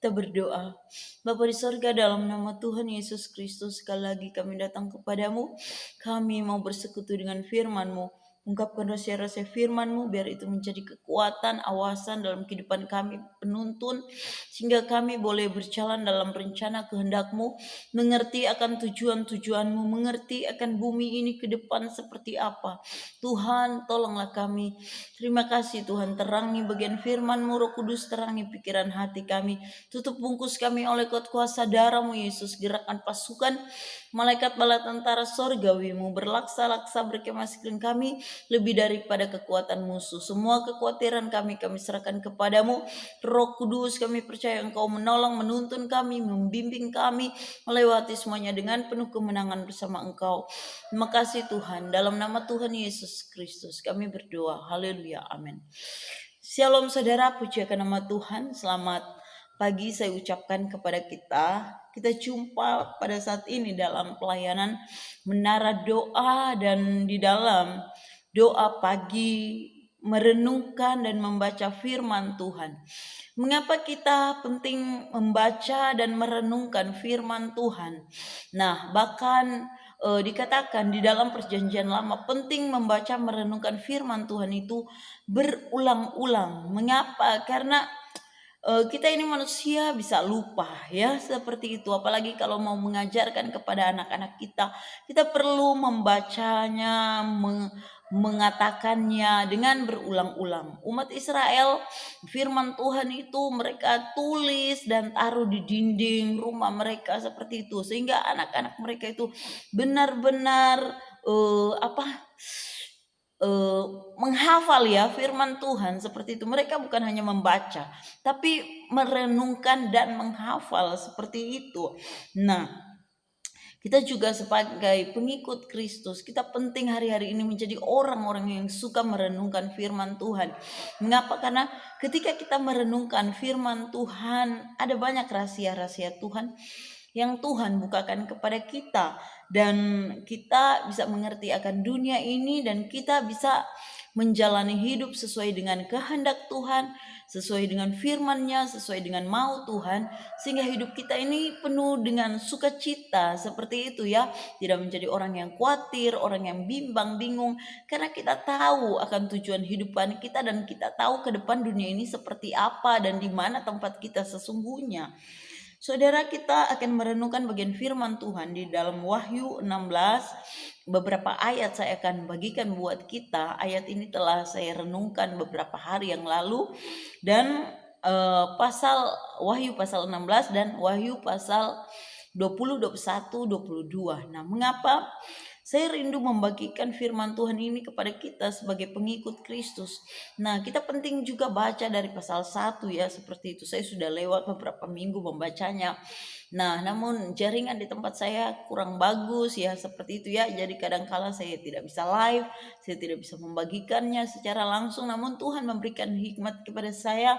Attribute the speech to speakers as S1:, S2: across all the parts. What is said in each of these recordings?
S1: Kita berdoa. Bapa di sorga, dalam nama Tuhan Yesus Kristus, sekali lagi kami datang kepadamu. Kami mau bersekutu dengan firman-Mu. Ungkapkan rahasia-rahasia firman-Mu, biar itu menjadi kekuatan, awasan dalam kehidupan kami, penuntun, sehingga kami boleh berjalan dalam rencana kehendak-Mu, mengerti akan tujuan-tujuan-Mu, mengerti akan bumi ini ke depan seperti apa. Tuhan, tolonglah kami. Terima kasih Tuhan, terangi bagian firman-Mu, Roh Kudus, terangi pikiran hati kami. Tutup bungkus kami oleh kuasa darah-Mu Yesus. Gerakan pasukan malaikat bala tentara sorgawi-Mu berlaksa-laksa berkemah sekeliling kami lebih daripada kekuatan musuh. Semua kekhawatiran kami serahkan kepadamu. Roh Kudus, kami percaya Engkau menolong, menuntun kami, membimbing kami melewati semuanya dengan penuh kemenangan bersama Engkau. Terima kasih Tuhan, dalam nama Tuhan Yesus Kristus kami berdoa. Haleluya, amin. Shalom saudara, puji akan nama Tuhan. Selamat pagi saya ucapkan kepada kita. Kita jumpa pada saat ini dalam pelayanan menara doa, dan di dalam doa pagi merenungkan dan membaca firman Tuhan. Mengapa kita penting membaca dan merenungkan firman Tuhan? Nah, bahkan dikatakan di dalam perjanjian lama penting membaca merenungkan firman Tuhan itu berulang-ulang. Mengapa? Karena kita ini manusia bisa lupa ya, seperti itu. Apalagi kalau mau mengajarkan kepada anak-anak kita perlu membacanya, mengatakannya dengan berulang-ulang. Umat Israel, firman Tuhan itu mereka tulis dan taruh di dinding rumah mereka seperti itu, sehingga anak-anak mereka itu benar-benar menghafal ya firman Tuhan seperti itu. Mereka bukan hanya membaca, tapi merenungkan dan menghafal seperti itu. Nah, kita juga sebagai pengikut Kristus, kita penting hari-hari ini menjadi orang-orang yang suka merenungkan firman Tuhan. Mengapa? Karena ketika kita merenungkan firman Tuhan, ada banyak rahasia-rahasia Tuhan yang Tuhan bukakan kepada kita, dan kita bisa mengerti akan dunia ini, dan kita bisa menjalani hidup sesuai dengan kehendak Tuhan, sesuai dengan firman-Nya, sesuai dengan mau Tuhan, sehingga hidup kita ini penuh dengan sukacita seperti itu ya. Tidak menjadi orang yang khawatir, orang yang bimbang, bingung, karena kita tahu akan tujuan hidupan kita, dan kita tahu ke depan dunia ini seperti apa dan di mana tempat kita sesungguhnya. Saudara, kita akan merenungkan bagian firman Tuhan di dalam Wahyu 16. Beberapa ayat saya akan bagikan buat kita. Ayat ini telah saya renungkan beberapa hari yang lalu, dan pasal Wahyu pasal 16 dan Wahyu pasal 20, 21, 22. Nah, mengapa saya rindu membagikan firman Tuhan ini kepada kita sebagai pengikut Kristus? Nah, kita penting juga baca dari pasal 1 ya, seperti itu. Saya sudah lewat beberapa minggu membacanya. Nah, namun jaringan di tempat saya kurang bagus ya, seperti itu ya. Jadi kadangkala saya tidak bisa live, saya tidak bisa membagikannya secara langsung. Namun Tuhan memberikan hikmat kepada saya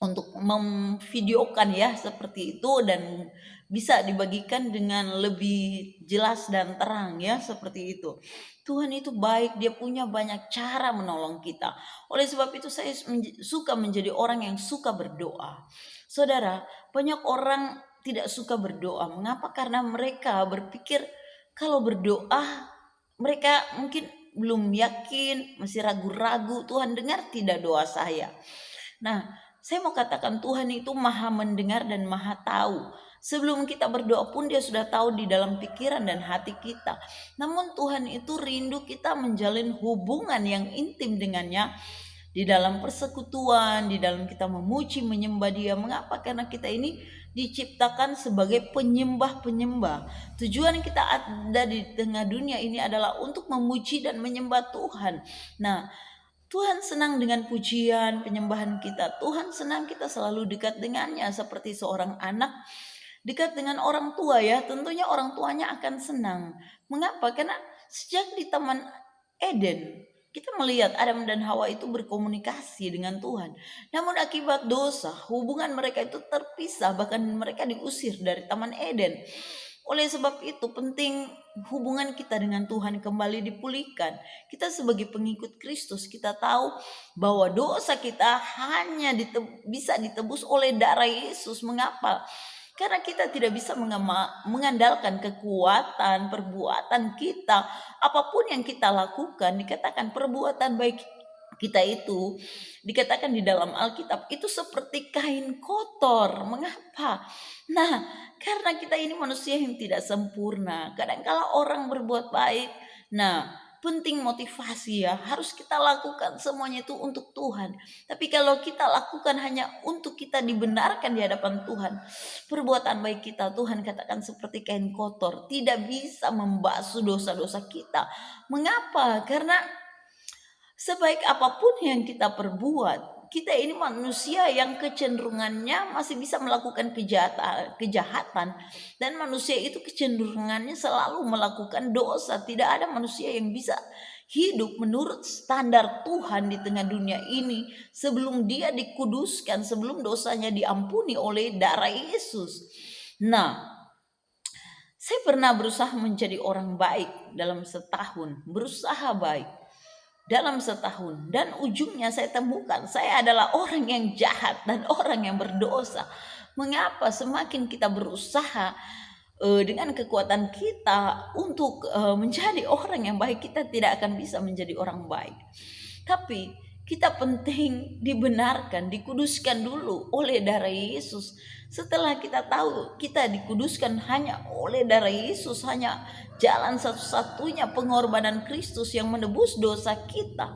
S1: untuk memvideokan ya seperti itu, dan bisa dibagikan dengan lebih jelas dan terang ya, seperti itu. Tuhan itu baik, Dia punya banyak cara menolong kita. Oleh sebab itu saya suka menjadi orang yang suka berdoa. Saudara, banyak orang tidak suka berdoa. Mengapa? Karena mereka berpikir kalau berdoa mereka mungkin belum yakin, masih ragu-ragu, Tuhan dengar tidak doa saya. Nah, saya mau katakan Tuhan itu maha mendengar dan maha tahu. Sebelum kita berdoa pun Dia sudah tahu di dalam pikiran dan hati kita. Namun Tuhan itu rindu kita menjalin hubungan yang intim dengannya, di dalam persekutuan, di dalam kita memuji, menyembah Dia. Mengapa? Karena kita ini diciptakan sebagai penyembah-penyembah. Tujuan kita ada di tengah dunia ini adalah untuk memuji dan menyembah Tuhan. Nah, Tuhan senang dengan pujian, penyembahan kita. Tuhan senang kita selalu dekat dengannya, seperti seorang anak dekat dengan orang tua ya. Tentunya orang tuanya akan senang. Mengapa? Karena sejak di Taman Eden, kita melihat Adam dan Hawa itu berkomunikasi dengan Tuhan. Namun akibat dosa, hubungan mereka itu terpisah, bahkan mereka diusir dari Taman Eden. Oleh sebab itu penting hubungan kita dengan Tuhan kembali dipulihkan. Kita sebagai pengikut Kristus, kita tahu bahwa dosa kita hanya bisa ditebus oleh darah Yesus. Mengapa? Karena kita tidak bisa mengandalkan kekuatan perbuatan kita. Apapun yang kita lakukan, dikatakan perbuatan baik kita itu, dikatakan di dalam Alkitab itu seperti kain kotor. Mengapa? Nah, karena kita ini manusia yang tidak sempurna. Kadang-kala orang berbuat baik. Nah, penting motivasi ya. Harus kita lakukan semuanya itu untuk Tuhan. Tapi kalau kita lakukan hanya untuk kita dibenarkan di hadapan Tuhan, perbuatan baik kita, Tuhan katakan seperti kain kotor, tidak bisa membasuh dosa-dosa kita. Mengapa? Karena sebaik apapun yang kita perbuat, kita ini manusia yang kecenderungannya masih bisa melakukan kejahatan. Dan manusia itu kecenderungannya selalu melakukan dosa. Tidak ada manusia yang bisa hidup menurut standar Tuhan di tengah dunia ini sebelum dia dikuduskan, sebelum dosanya diampuni oleh darah Yesus. Nah, saya pernah berusaha menjadi orang baik dalam setahun, berusaha baik dalam setahun, dan ujungnya saya temukan saya adalah orang yang jahat dan orang yang berdosa. Mengapa? Semakin kita berusaha dengan kekuatan kita untuk menjadi orang yang baik, kita tidak akan bisa menjadi orang baik. Tapi kita penting dibenarkan, dikuduskan dulu oleh darah Yesus. Setelah kita tahu kita dikuduskan hanya oleh darah Yesus, hanya jalan satu-satunya pengorbanan Kristus yang menebus dosa kita.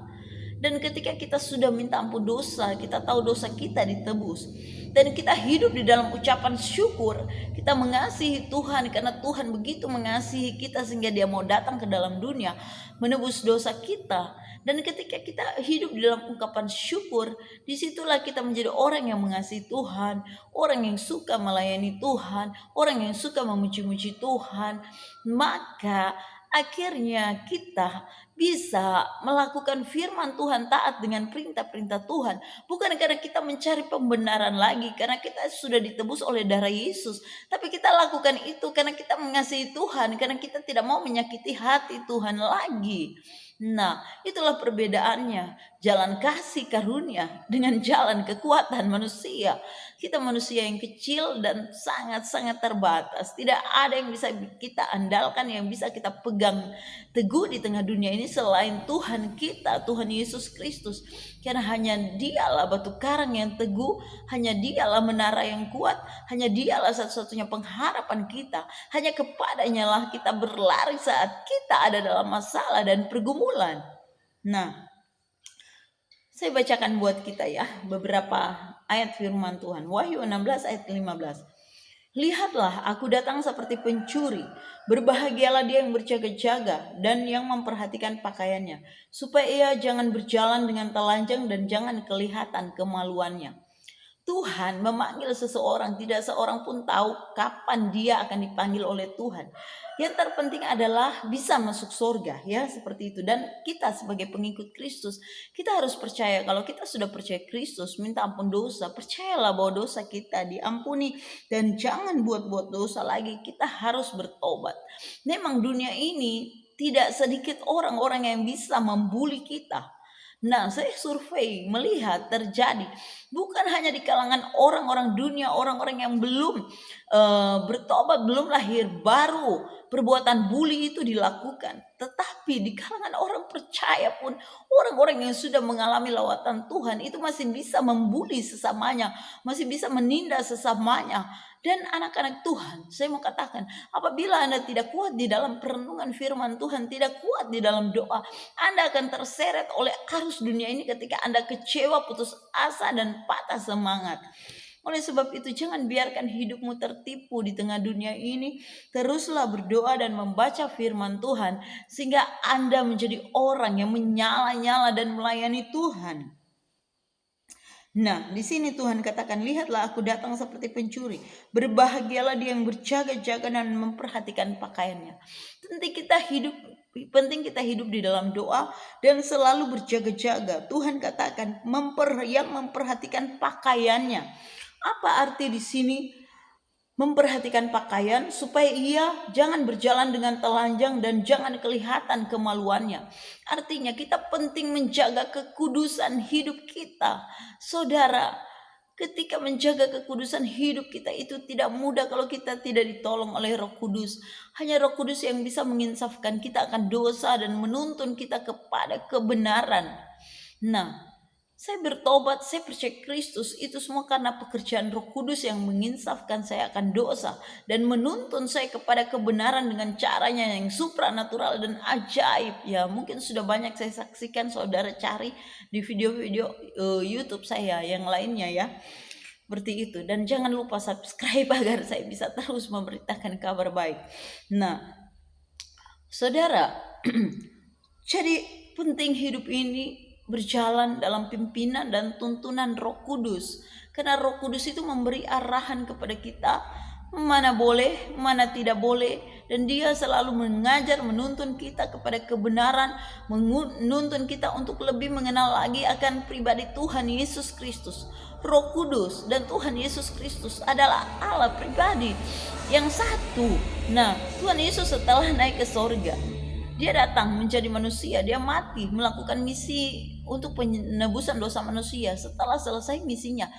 S1: Dan ketika kita sudah minta ampun dosa, kita tahu dosa kita ditebus, dan kita hidup di dalam ucapan syukur, kita mengasihi Tuhan karena Tuhan begitu mengasihi kita sehingga Dia mau datang ke dalam dunia menebus dosa kita. Dan ketika kita hidup di dalam ungkapan syukur, disitulah kita menjadi orang yang mengasihi Tuhan, orang yang suka melayani Tuhan, orang yang suka memuji-muji Tuhan. Maka akhirnya kita bisa melakukan firman Tuhan, taat dengan perintah-perintah Tuhan. Bukan karena kita mencari pembenaran lagi, karena kita sudah ditebus oleh darah Yesus. Tapi kita lakukan itu karena kita mengasihi Tuhan, karena kita tidak mau menyakiti hati Tuhan lagi. Nah, itulah perbedaannya jalan kasih karunia dengan jalan kekuatan manusia. Kita manusia yang kecil dan sangat-sangat terbatas. Tidak ada yang bisa kita andalkan, yang bisa kita pegang teguh di tengah dunia ini selain Tuhan kita, Tuhan Yesus Kristus. Karena hanya Dialah batu karang yang teguh, hanya Dialah menara yang kuat, hanya Dialah satu-satunya pengharapan kita. Hanya kepadanya lah kita berlari saat kita ada dalam masalah dan pergumulan. Nah, saya bacakan buat kita ya beberapa ayat firman Tuhan. Wahyu 16 ayat 15. Lihatlah, aku datang seperti pencuri. Berbahagialah dia yang berjaga-jaga dan yang memperhatikan pakaiannya, supaya ia jangan berjalan dengan telanjang dan jangan kelihatan kemaluannya. Tuhan memanggil seseorang, tidak seorang pun tahu kapan dia akan dipanggil oleh Tuhan. Yang terpenting adalah bisa masuk surga, ya, seperti itu. Dan kita sebagai pengikut Kristus, kita harus percaya kalau kita sudah percaya Kristus, minta ampun dosa, percayalah bahwa dosa kita diampuni dan jangan buat-buat dosa lagi. Kita harus bertobat. Memang dunia ini tidak sedikit orang-orang yang bisa membuli kita. Nah, saya survei melihat terjadi bukan hanya di kalangan orang-orang dunia, orang-orang yang belum bertobat, belum lahir baru, perbuatan bully itu dilakukan. Tetapi di kalangan orang percaya pun, orang-orang yang sudah mengalami lawatan Tuhan itu masih bisa membuli sesamanya, masih bisa menindas sesamanya. Dan anak-anak Tuhan, saya mau katakan, apabila Anda tidak kuat di dalam perenungan firman Tuhan, tidak kuat di dalam doa, Anda akan terseret oleh arus dunia ini ketika Anda kecewa, putus asa, dan patah semangat. Oleh sebab itu, jangan biarkan hidupmu tertipu di tengah dunia ini. Teruslah berdoa dan membaca firman Tuhan, sehingga Anda menjadi orang yang menyala-nyala dan melayani Tuhan. Nah, di sini Tuhan katakan, lihatlah aku datang seperti pencuri. Berbahagialah dia yang berjaga-jaga dan memperhatikan pakaiannya. Penting kita hidup di dalam doa dan selalu berjaga-jaga. Tuhan katakan yang memperhatikan pakaiannya. Apa arti di sini memperhatikan pakaian supaya ia jangan berjalan dengan telanjang dan jangan kelihatan kemaluannya. Artinya kita penting menjaga kekudusan hidup kita. Saudara, ketika menjaga kekudusan hidup kita itu tidak mudah kalau kita tidak ditolong oleh Roh Kudus. Hanya Roh Kudus yang bisa menginsafkan kita akan dosa dan menuntun kita kepada kebenaran. Nah, saya bertobat, saya percaya Kristus, itu semua karena pekerjaan Roh Kudus yang menginsafkan saya akan dosa dan menuntun saya kepada kebenaran dengan caranya yang supranatural dan ajaib. Ya, mungkin sudah banyak saya saksikan, saudara cari di video-video YouTube saya yang lainnya ya. Seperti itu. Dan jangan lupa subscribe agar saya bisa terus memberitakan kabar baik. Nah, saudara, jadi penting hidup ini berjalan dalam pimpinan dan tuntunan Roh Kudus. Karena Roh Kudus itu memberi arahan kepada kita mana boleh, mana tidak boleh, dan Dia selalu mengajar, menuntun kita kepada kebenaran, menuntun kita untuk lebih mengenal lagi akan pribadi Tuhan Yesus Kristus. Roh Kudus dan Tuhan Yesus Kristus adalah Allah pribadi yang satu. Nah, Tuhan Yesus setelah naik ke sorga, Dia datang menjadi manusia, Dia mati, melakukan misi untuk penebusan dosa manusia. Setelah selesai misinya,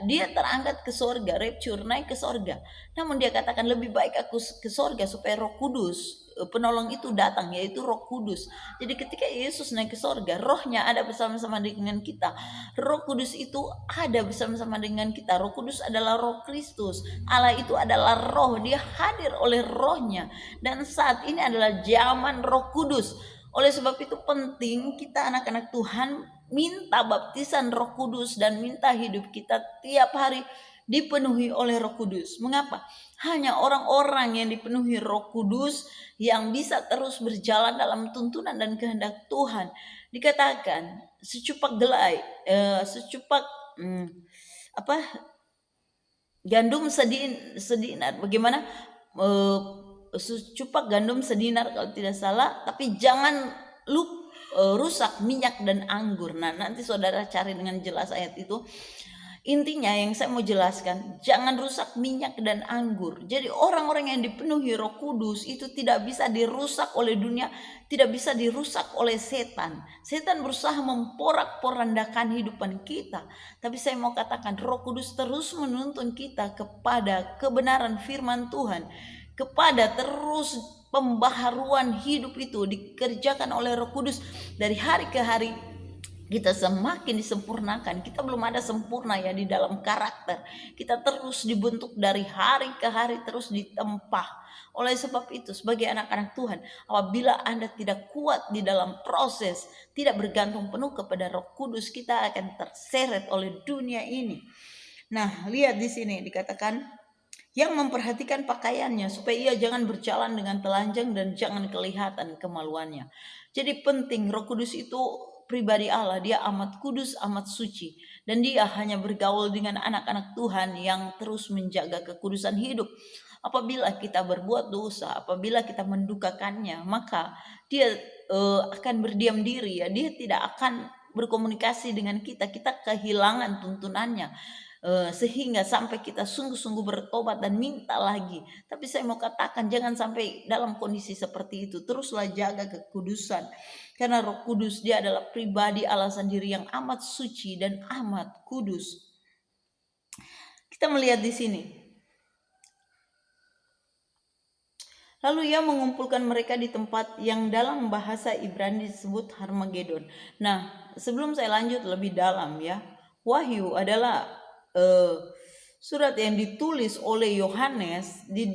S1: Dia terangkat ke sorga, rapture, naik ke sorga. Namun Dia katakan lebih baik aku ke sorga supaya Roh Kudus, penolong itu datang, yaitu Roh Kudus. Jadi ketika Yesus naik ke sorga, Rohnya ada bersama-sama dengan kita. Roh Kudus itu ada bersama-sama dengan kita. Roh Kudus adalah Roh Kristus. Allah itu adalah Roh, Dia hadir oleh Rohnya. Dan saat ini adalah zaman Roh Kudus. Oleh sebab itu penting kita anak-anak Tuhan minta baptisan Roh Kudus dan minta hidup kita tiap hari dipenuhi oleh Roh Kudus. Mengapa? Hanya orang-orang yang dipenuhi Roh Kudus yang bisa terus berjalan dalam tuntunan dan kehendak Tuhan. Dikatakan secupak gelai, gandum sedinar. Bagaimana? Secupak gandum sedinar kalau tidak salah, tapi jangan rusak minyak dan anggur. Nah, nanti saudara cari dengan jelas ayat itu. Intinya yang saya mau jelaskan, jangan rusak minyak dan anggur. Jadi orang-orang yang dipenuhi Roh Kudus itu tidak bisa dirusak oleh dunia, tidak bisa dirusak oleh setan. Setan berusaha memporak-porandakan hidupan kita. Tapi saya mau katakan, Roh Kudus terus menuntun kita kepada kebenaran firman Tuhan, kepada terus pembaharuan hidup itu dikerjakan oleh Roh Kudus dari hari ke hari. Kita semakin disempurnakan. Kita belum ada sempurna ya di dalam karakter. Kita terus dibentuk dari hari ke hari, terus ditempah. Oleh sebab itu sebagai anak-anak Tuhan, apabila Anda tidak kuat di dalam proses, tidak bergantung penuh kepada Roh Kudus, kita akan terseret oleh dunia ini. Nah, lihat di sini dikatakan yang memperhatikan pakaiannya supaya ia jangan berjalan dengan telanjang dan jangan kelihatan kemaluannya. Jadi penting, Roh Kudus itu pribadi Allah, Dia amat kudus, amat suci, dan Dia hanya bergaul dengan anak-anak Tuhan yang terus menjaga kekudusan hidup. Apabila kita berbuat dosa, apabila kita mendukakannya, maka Dia akan berdiam diri ya. Dia tidak akan berkomunikasi dengan kita. Kita kehilangan tuntunannya. Sehingga sampai kita sungguh-sungguh bertobat dan minta lagi. Tapi saya mau katakan jangan sampai dalam kondisi seperti itu. Teruslah jaga kekudusan. Karena Roh Kudus Dia adalah pribadi Allah sendiri yang amat suci dan amat kudus. Kita melihat di sini. Lalu Ia mengumpulkan mereka di tempat yang dalam bahasa Ibrani disebut Harmagedon. Nah, sebelum saya lanjut lebih dalam ya, Wahyu adalah surat yang ditulis oleh Yohanes di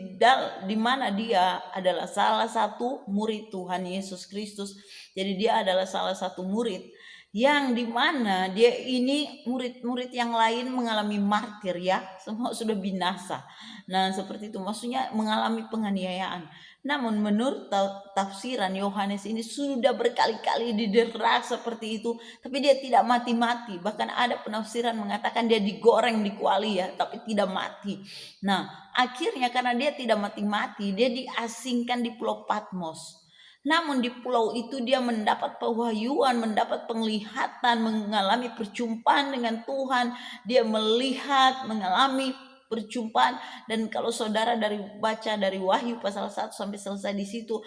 S1: mana dia adalah salah satu murid Tuhan Yesus Kristus. Jadi dia adalah salah satu murid yang dimana dia ini murid-murid yang lain mengalami martir ya, semua sudah binasa. Nah seperti itu, maksudnya mengalami penganiayaan. Namun menurut tafsiran Yohanes ini sudah berkali-kali didera seperti itu, tapi dia tidak mati-mati. Bahkan ada penafsiran mengatakan dia digoreng di kuali ya, tapi tidak mati. Nah akhirnya karena dia tidak mati-mati, dia diasingkan di Pulau Patmos. Namun di pulau itu dia mendapat pewahyuan, mendapat penglihatan, mengalami perjumpaan dengan Tuhan. Dia melihat, mengalami perjumpaan. Dan kalau saudara baca dari Wahyu pasal 1 sampai selesai di situ,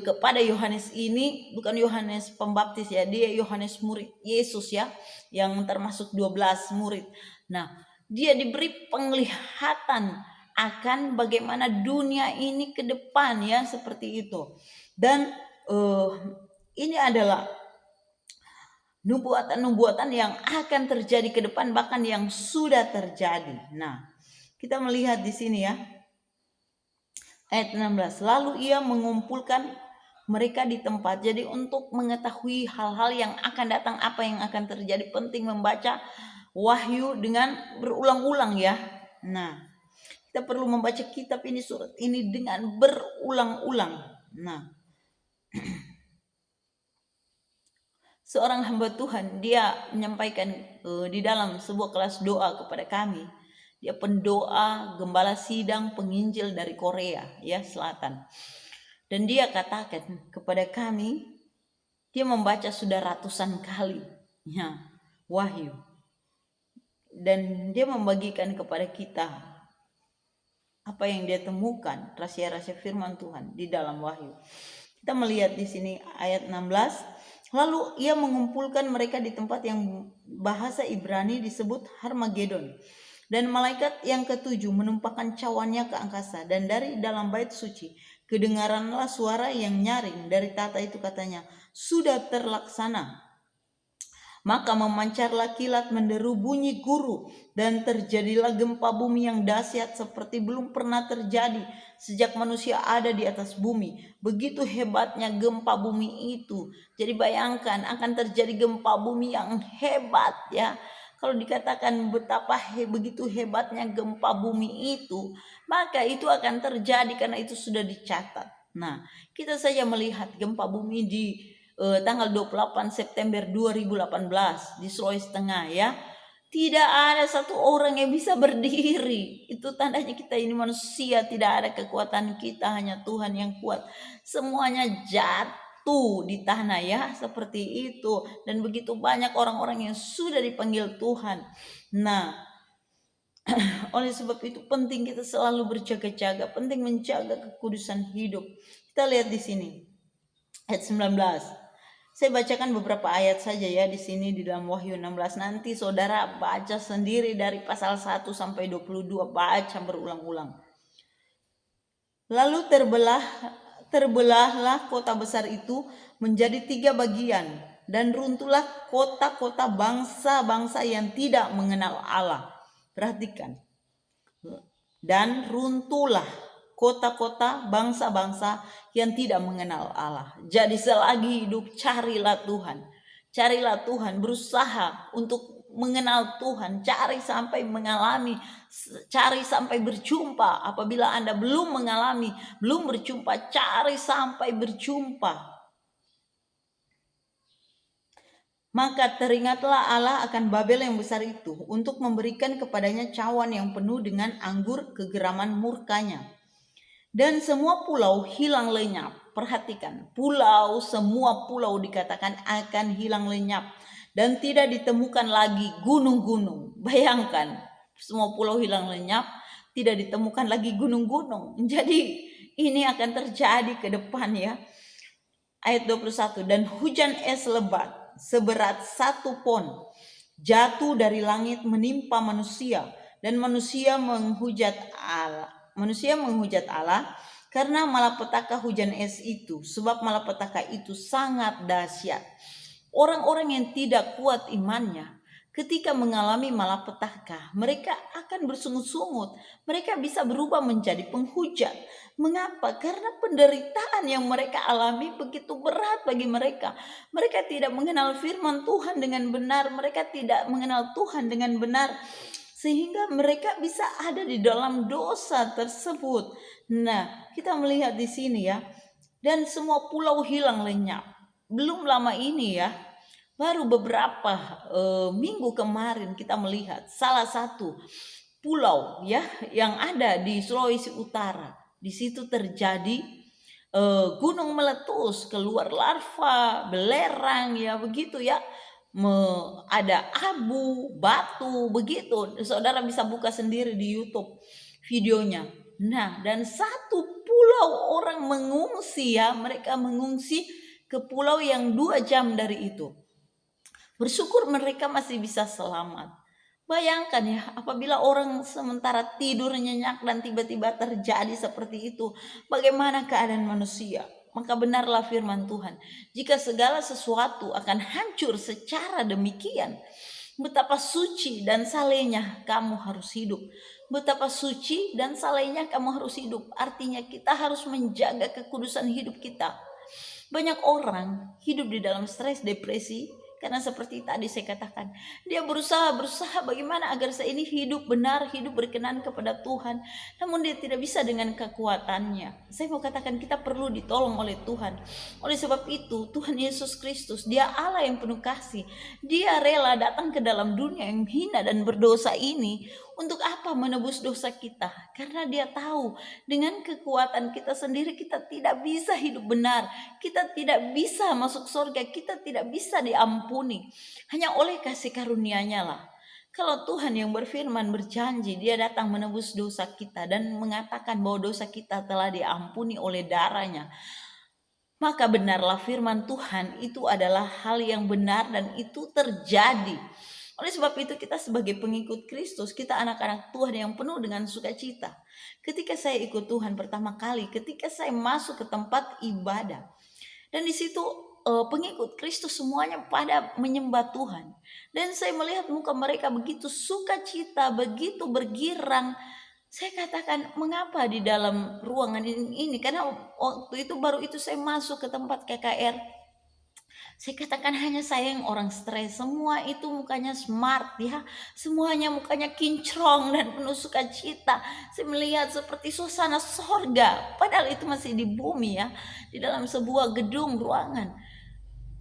S1: kepada Yohanes ini bukan Yohanes Pembaptis ya, dia Yohanes murid Yesus ya, yang termasuk 12 murid. Nah, dia diberi penglihatan akan bagaimana dunia ini ke depan ya, seperti itu. Dan ini adalah nubuatan-nubuatan yang akan terjadi ke depan, bahkan yang sudah terjadi. Nah, kita melihat di sini ya, ayat 16. Lalu ia mengumpulkan mereka di tempat. Jadi untuk mengetahui hal-hal yang akan datang, apa yang akan terjadi, penting membaca Wahyu dengan berulang-ulang ya. Nah, kita perlu membaca kitab ini, surat ini dengan berulang-ulang. Nah, seorang hamba Tuhan, dia menyampaikan di dalam sebuah kelas doa kepada kami. Dia pendoa, gembala sidang, penginjil dari Korea ya Selatan. Dan dia katakan kepada kami, dia membaca sudah ratusan kali ya Wahyu. Dan dia membagikan kepada kita apa yang dia temukan, rahasia-rahasia firman Tuhan di dalam Wahyu. Kita melihat di sini ayat 16. Lalu ia mengumpulkan mereka di tempat yang bahasa Ibrani disebut Harmagedon. Dan malaikat yang ketujuh menumpahkan cawannya ke angkasa. Dan dari dalam bait suci kedengaranlah suara yang nyaring dari tahta itu, katanya, sudah terlaksana. Maka memancarlah kilat, menderu bunyi guru, dan terjadilah gempa bumi yang dahsyat seperti belum pernah terjadi sejak manusia ada di atas bumi. Begitu hebatnya gempa bumi itu. Jadi bayangkan akan terjadi gempa bumi yang hebat ya. Kalau dikatakan betapa begitu hebatnya gempa bumi itu, maka itu akan terjadi karena itu sudah dicatat. Nah, kita saja melihat gempa bumi di tanggal 28 September 2018 di Sulawesi Tengah ya. Tidak ada satu orang yang bisa berdiri. Itu tandanya kita ini manusia, tidak ada kekuatan kita, hanya Tuhan yang kuat. Semuanya jatuh di tanah ya, seperti itu. Dan begitu banyak orang-orang yang sudah dipanggil Tuhan. Nah, oleh sebab itu penting kita selalu berjaga-jaga, penting menjaga kekudusan hidup. Kita lihat di sini ayat 19. Saya bacakan beberapa ayat saja ya di sini di dalam Wahyu 16. Nanti saudara baca sendiri dari pasal 1 sampai 22, baca berulang-ulang. Lalu terbelahlah kota besar itu menjadi 3 bagian, dan runtuhlah kota-kota bangsa-bangsa yang tidak mengenal Allah. Perhatikan. Dan runtuhlah kota-kota bangsa-bangsa yang tidak mengenal Allah. Jadi selagi hidup carilah Tuhan. Carilah Tuhan, berusaha untuk mengenal Tuhan, cari sampai mengalami, cari sampai berjumpa. Apabila Anda belum mengalami, belum berjumpa, cari sampai berjumpa. Maka teringatlah Allah akan Babel yang besar itu, untuk memberikan kepadanya cawan yang penuh dengan anggur kegeraman murkanya. Dan semua pulau hilang lenyap. Perhatikan, semua pulau dikatakan akan hilang lenyap. Dan tidak ditemukan lagi gunung-gunung. Bayangkan, semua pulau hilang lenyap, tidak ditemukan lagi gunung-gunung. Jadi ini akan terjadi ke depan ya. Ayat 21, dan hujan es lebat seberat 1 pon jatuh dari langit menimpa manusia, dan manusia menghujat Allah karena malapetaka hujan es itu, sebab malapetaka itu sangat dahsyat. Orang-orang yang tidak kuat imannya ketika mengalami malapetaka, mereka akan bersungut-sungut. Mereka bisa berubah menjadi penghujat. Mengapa? Karena penderitaan yang mereka alami begitu berat bagi mereka. Mereka tidak mengenal firman Tuhan dengan benar. Mereka tidak mengenal Tuhan dengan benar, sehingga mereka bisa ada di dalam dosa tersebut. Nah, kita melihat di sini ya. Dan semua pulau hilang lenyap. Belum lama ini ya, baru beberapa minggu kemarin kita melihat salah satu pulau ya yang ada di Sulawesi Utara. Di situ terjadi gunung meletus, keluar larva, belerang ya begitu ya. ada abu, batu, begitu. Saudara bisa buka sendiri di YouTube videonya. Nah, dan satu pulau orang mengungsi ya, mereka mengungsi ke pulau yang 2 jam dari itu. Bersyukur mereka masih bisa selamat. Bayangkan ya, apabila orang sementara tidur nyenyak dan tiba-tiba terjadi seperti itu, bagaimana keadaan manusia? Maka benarlah firman Tuhan, jika segala sesuatu akan hancur secara demikian, betapa suci dan salehnya kamu harus hidup. Betapa suci dan salehnya kamu harus hidup. Artinya kita harus menjaga kekudusan hidup kita. Banyak orang hidup di dalam stres, depresi, karena seperti tadi saya katakan, dia berusaha bagaimana agar saya ini hidup benar, hidup berkenan kepada Tuhan, namun dia tidak bisa dengan kekuatannya. Saya mau katakan kita perlu ditolong oleh Tuhan. Oleh sebab itu Tuhan Yesus Kristus, Dia Allah yang penuh kasih, Dia rela datang ke dalam dunia yang hina dan berdosa ini. Untuk apa? Menebus dosa kita. Karena Dia tahu dengan kekuatan kita sendiri kita tidak bisa hidup benar, kita tidak bisa masuk surga, kita tidak bisa diampuni. Hanya oleh kasih karunia-Nya lah. Kalau Tuhan yang berfirman berjanji, Dia datang menebus dosa kita dan mengatakan bahwa dosa kita telah diampuni oleh darah-Nya, maka benarlah firman Tuhan itu adalah hal yang benar dan itu terjadi. Oleh sebab itu kita sebagai pengikut Kristus, kita anak-anak Tuhan yang penuh dengan sukacita. Ketika saya ikut Tuhan pertama kali, ketika saya masuk ke tempat ibadah, dan di situ pengikut Kristus semuanya pada menyembah Tuhan. Dan saya melihat muka mereka begitu sukacita, begitu bergirang. Saya katakan, mengapa di dalam ruangan ini? Karena waktu itu baru itu saya masuk ke tempat KKR. Saya katakan hanya saya yang orang stres, semua itu mukanya smart ya, semuanya mukanya kinclong dan penuh sukacita. Saya melihat seperti suasana sorga, padahal itu masih di bumi ya, di dalam sebuah gedung ruangan.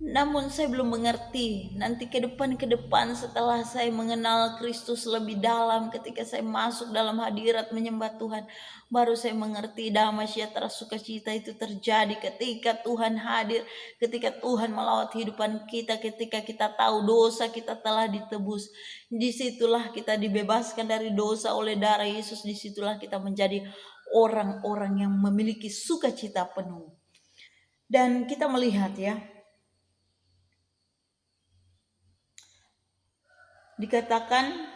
S1: Namun saya belum mengerti nanti ke depan setelah saya mengenal Kristus lebih dalam, ketika saya masuk dalam hadirat menyembah Tuhan, baru saya mengerti damai sejahtera sukacita itu terjadi ketika Tuhan hadir, ketika Tuhan melawat kehidupan kita, ketika kita tahu dosa kita telah ditebus. Disitulah kita dibebaskan dari dosa oleh darah Yesus, disitulah kita menjadi orang-orang yang memiliki sukacita penuh. Dan kita melihat ya, dikatakan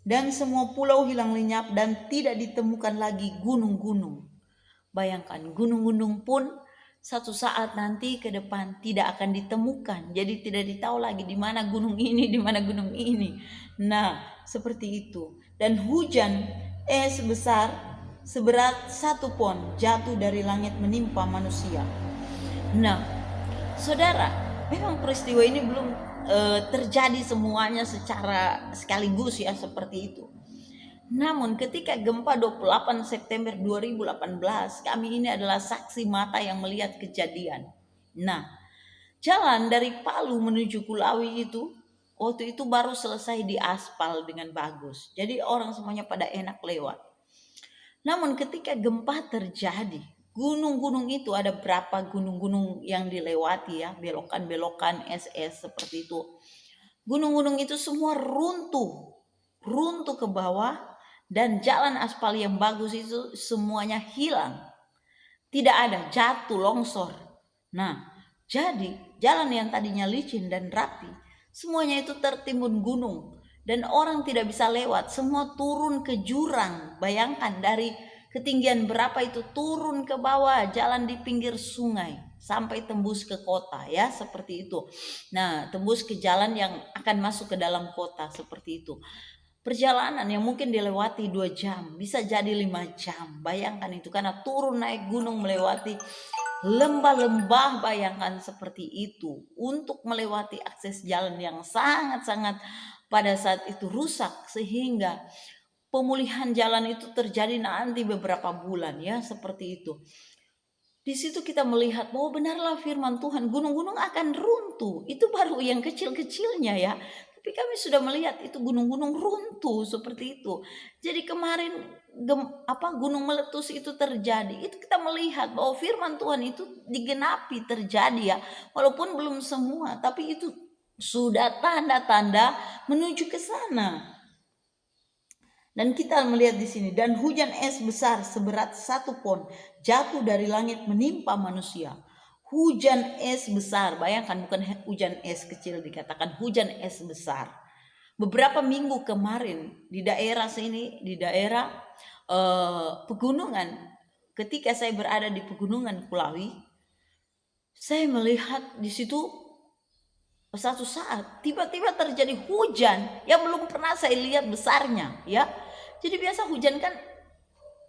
S1: dan semua pulau hilang lenyap dan tidak ditemukan lagi gunung-gunung. Bayangkan, gunung-gunung pun satu saat nanti ke depan tidak akan ditemukan. Jadi tidak ditahu lagi di mana gunung ini, di mana gunung ini. Nah, seperti itu. Dan hujan seberat 1 pon jatuh dari langit menimpa manusia. Nah, saudara, memang peristiwa ini belum terjadi semuanya secara sekaligus ya seperti itu. Namun ketika gempa 28 September 2018, kami ini adalah saksi mata yang melihat kejadian. Nah, jalan dari Palu menuju Kulawi itu waktu itu baru selesai diaspal dengan bagus. Jadi orang semuanya pada enak lewat. Namun ketika gempa terjadi, gunung-gunung itu ada berapa gunung-gunung yang dilewati ya, belokan-belokan SS seperti itu. Gunung-gunung itu semua runtuh ke bawah, dan jalan aspal yang bagus itu semuanya hilang. Tidak ada, jatuh, longsor. Nah, jadi jalan yang tadinya licin dan rapi, semuanya itu tertimbun gunung. Dan orang tidak bisa lewat, semua turun ke jurang. Bayangkan dari ketinggian berapa itu turun ke bawah, jalan di pinggir sungai sampai tembus ke kota ya, seperti itu. Nah, tembus ke jalan yang akan masuk ke dalam kota seperti itu. Perjalanan yang mungkin dilewati 2 jam, bisa jadi 5 jam. Bayangkan itu, karena turun naik gunung melewati lembah-lembah, bayangkan seperti itu. Untuk melewati akses jalan yang sangat-sangat pada saat itu rusak, sehingga pemulihan jalan itu terjadi nanti beberapa bulan ya, seperti itu. Di situ kita melihat bahwa benarlah firman Tuhan, gunung-gunung akan runtuh. Itu baru yang kecil-kecilnya ya. Tapi kami sudah melihat itu gunung-gunung runtuh seperti itu. Jadi kemarin gunung meletus itu terjadi, itu kita melihat bahwa firman Tuhan itu digenapi terjadi ya, walaupun belum semua, tapi itu sudah tanda-tanda menuju ke sana. Dan kita melihat di sini, dan hujan es besar seberat 1 pon jatuh dari langit menimpa manusia. Hujan es besar, bayangkan, bukan hujan es kecil, dikatakan hujan es besar. Beberapa minggu kemarin di daerah sini, di daerah pegunungan, ketika saya berada di pegunungan Kulawi, saya melihat di situ satu saat tiba-tiba terjadi hujan yang belum pernah saya lihat besarnya ya. Jadi biasa hujan kan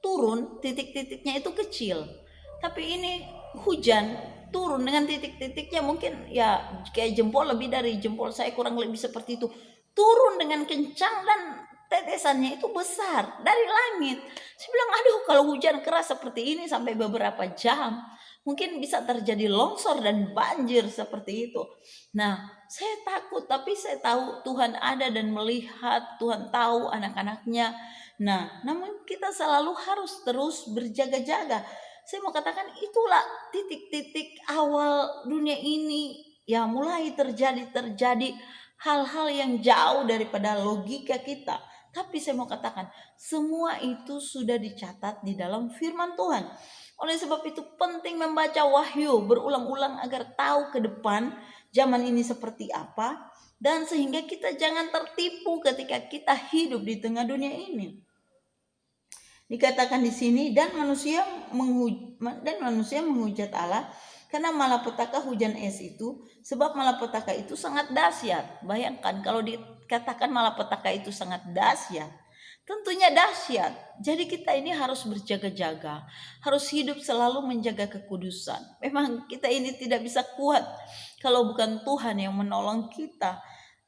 S1: turun, titik-titiknya itu kecil, tapi ini hujan turun dengan titik-titiknya mungkin ya kayak jempol, lebih dari jempol saya, kurang lebih seperti itu, turun dengan kencang dan tetesannya itu besar dari langit. Saya bilang, aduh, kalau hujan keras seperti ini sampai beberapa jam mungkin bisa terjadi longsor dan banjir seperti itu. Nah, saya takut, tapi saya tahu Tuhan ada dan melihat, Tuhan tahu anak-anaknya. Nah, namun kita selalu harus terus berjaga-jaga. Saya mau katakan itulah titik-titik awal dunia ini ya, mulai terjadi hal-hal yang jauh daripada logika kita. Tapi saya mau katakan semua itu sudah dicatat di dalam firman Tuhan. Oleh sebab itu penting membaca Wahyu berulang-ulang agar tahu ke depan zaman ini seperti apa, dan sehingga kita jangan tertipu ketika kita hidup di tengah dunia ini. Dikatakan di sini, dan manusia menghujat Allah karena malapetaka hujan es itu, sebab malapetaka itu sangat dahsyat. Bayangkan kalau dikatakan malapetaka itu sangat dahsyat, tentunya dahsyat. Jadi kita ini harus berjaga-jaga, harus hidup selalu menjaga kekudusan. Memang kita ini tidak bisa kuat kalau bukan Tuhan yang menolong kita.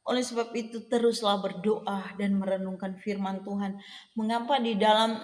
S1: Oleh sebab itu teruslah berdoa dan merenungkan firman Tuhan. Mengapa di dalam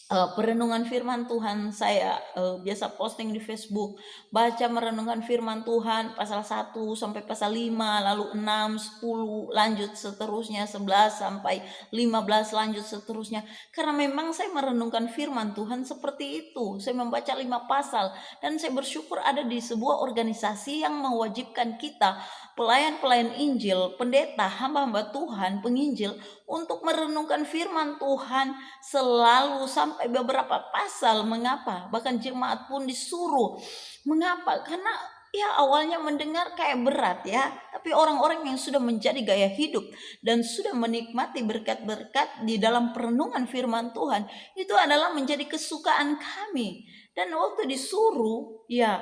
S1: perenungan firman Tuhan saya biasa posting di Facebook, baca merenungkan firman Tuhan pasal 1 sampai pasal 5, lalu 6, 10, lanjut seterusnya 11 sampai 15, lanjut seterusnya. Karena memang saya merenungkan firman Tuhan seperti itu. Saya membaca 5 pasal dan saya bersyukur ada di sebuah organisasi yang mewajibkan kita, pelayan-pelayan Injil, pendeta, hamba-hamba Tuhan, penginjil, untuk merenungkan firman Tuhan selalu sampai beberapa pasal. Mengapa? Bahkan jemaat pun disuruh. Mengapa? Karena ya awalnya mendengar kayak berat ya, tapi orang-orang yang sudah menjadi gaya hidup dan sudah menikmati berkat-berkat di dalam perenungan firman Tuhan, itu adalah menjadi kesukaan kami. Dan waktu disuruh ya,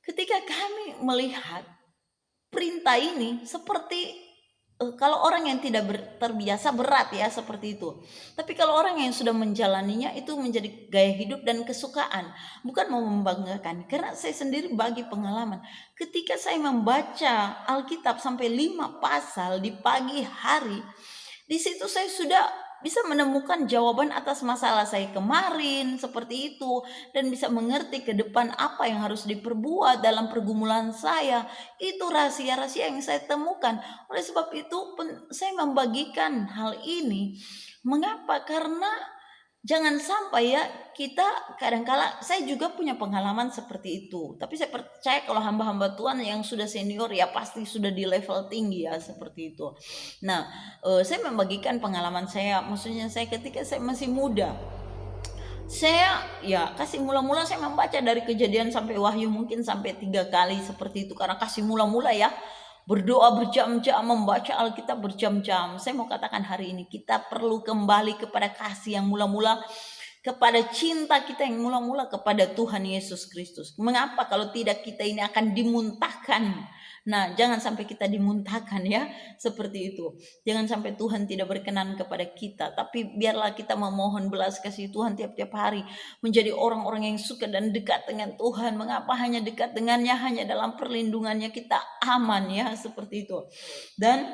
S1: ketika kami melihat perintah ini seperti kalau orang yang tidak terbiasa berat ya seperti itu. Tapi kalau orang yang sudah menjalaninya itu menjadi gaya hidup dan kesukaan. Bukan mau membanggakan. Karena saya sendiri bagi pengalaman. Ketika saya membaca Alkitab sampai 5 pasal di pagi hari, di situ saya sudah bisa menemukan jawaban atas masalah saya kemarin seperti itu, dan bisa mengerti ke depan apa yang harus diperbuat dalam pergumulan saya. Itu rahasia-rahasia yang saya temukan. Oleh sebab itu saya membagikan hal ini. Mengapa? Karena jangan sampai ya kita kadangkala, saya juga punya pengalaman seperti itu. Tapi saya percaya kalau hamba-hamba Tuhan yang sudah senior ya pasti sudah di level tinggi ya seperti itu. Nah, saya membagikan pengalaman saya, maksudnya saya ketika saya masih muda. Saya ya kasih mula-mula saya membaca dari Kejadian sampai Wahyu mungkin sampai 3 kali seperti itu, karena kasih mula-mula ya. Berdoa berjam-jam, membaca Alkitab berjam-jam. Saya mau katakan hari ini kita perlu kembali kepada kasih yang mula-mula, kepada cinta kita yang mula-mula kepada Tuhan Yesus Kristus. Mengapa? Kalau tidak kita ini akan dimuntahkan. Nah, jangan sampai kita dimuntahkan ya, seperti itu. Jangan sampai Tuhan tidak berkenan kepada kita, tapi biarlah kita memohon belas kasih Tuhan tiap-tiap hari, menjadi orang-orang yang suka dan dekat dengan Tuhan. Mengapa? Hanya dekat dengannya, hanya dalam perlindungannya kita aman ya, seperti itu. Dan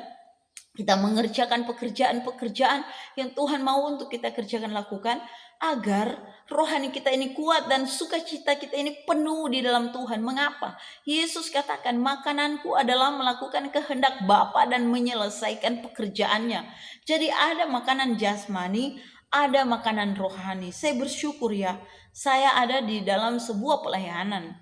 S1: kita mengerjakan pekerjaan-pekerjaan yang Tuhan mau untuk kita kerjakan, lakukan, agar rohani kita ini kuat dan sukacita kita ini penuh di dalam Tuhan. Mengapa? Yesus katakan, makananku adalah melakukan kehendak Bapa dan menyelesaikan pekerjaannya. Jadi ada makanan jasmani, ada makanan rohani. Saya bersyukur ya, saya ada di dalam sebuah pelayanan.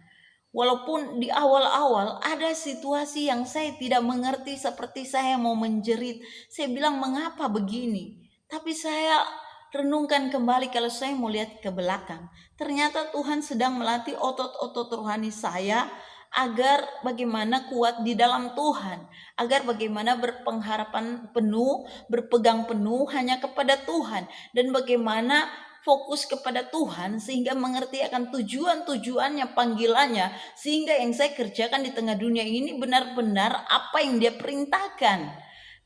S1: Walaupun di awal-awal ada situasi yang saya tidak mengerti, seperti saya mau menjerit. Saya bilang, mengapa begini? Tapi saya renungkan kembali, kalau saya mau lihat ke belakang, ternyata Tuhan sedang melatih otot-otot rohani saya agar bagaimana kuat di dalam Tuhan, agar bagaimana berpengharapan penuh, berpegang penuh hanya kepada Tuhan, dan bagaimana fokus kepada Tuhan sehingga mengerti akan tujuan-tujuannya, panggilannya, sehingga yang saya kerjakan di tengah dunia ini benar-benar apa yang Dia perintahkan.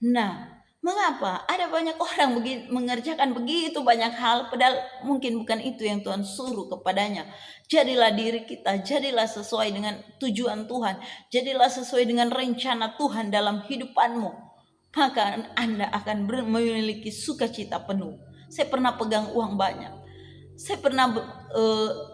S1: Nah, mengapa ada banyak orang mengerjakan begitu banyak hal, padahal mungkin bukan itu yang Tuhan suruh kepadanya. Jadilah diri kita, jadilah sesuai dengan tujuan Tuhan, jadilah sesuai dengan rencana Tuhan dalam hidupanmu, maka Anda akan memiliki sukacita penuh. Saya pernah pegang uang banyak. Saya pernah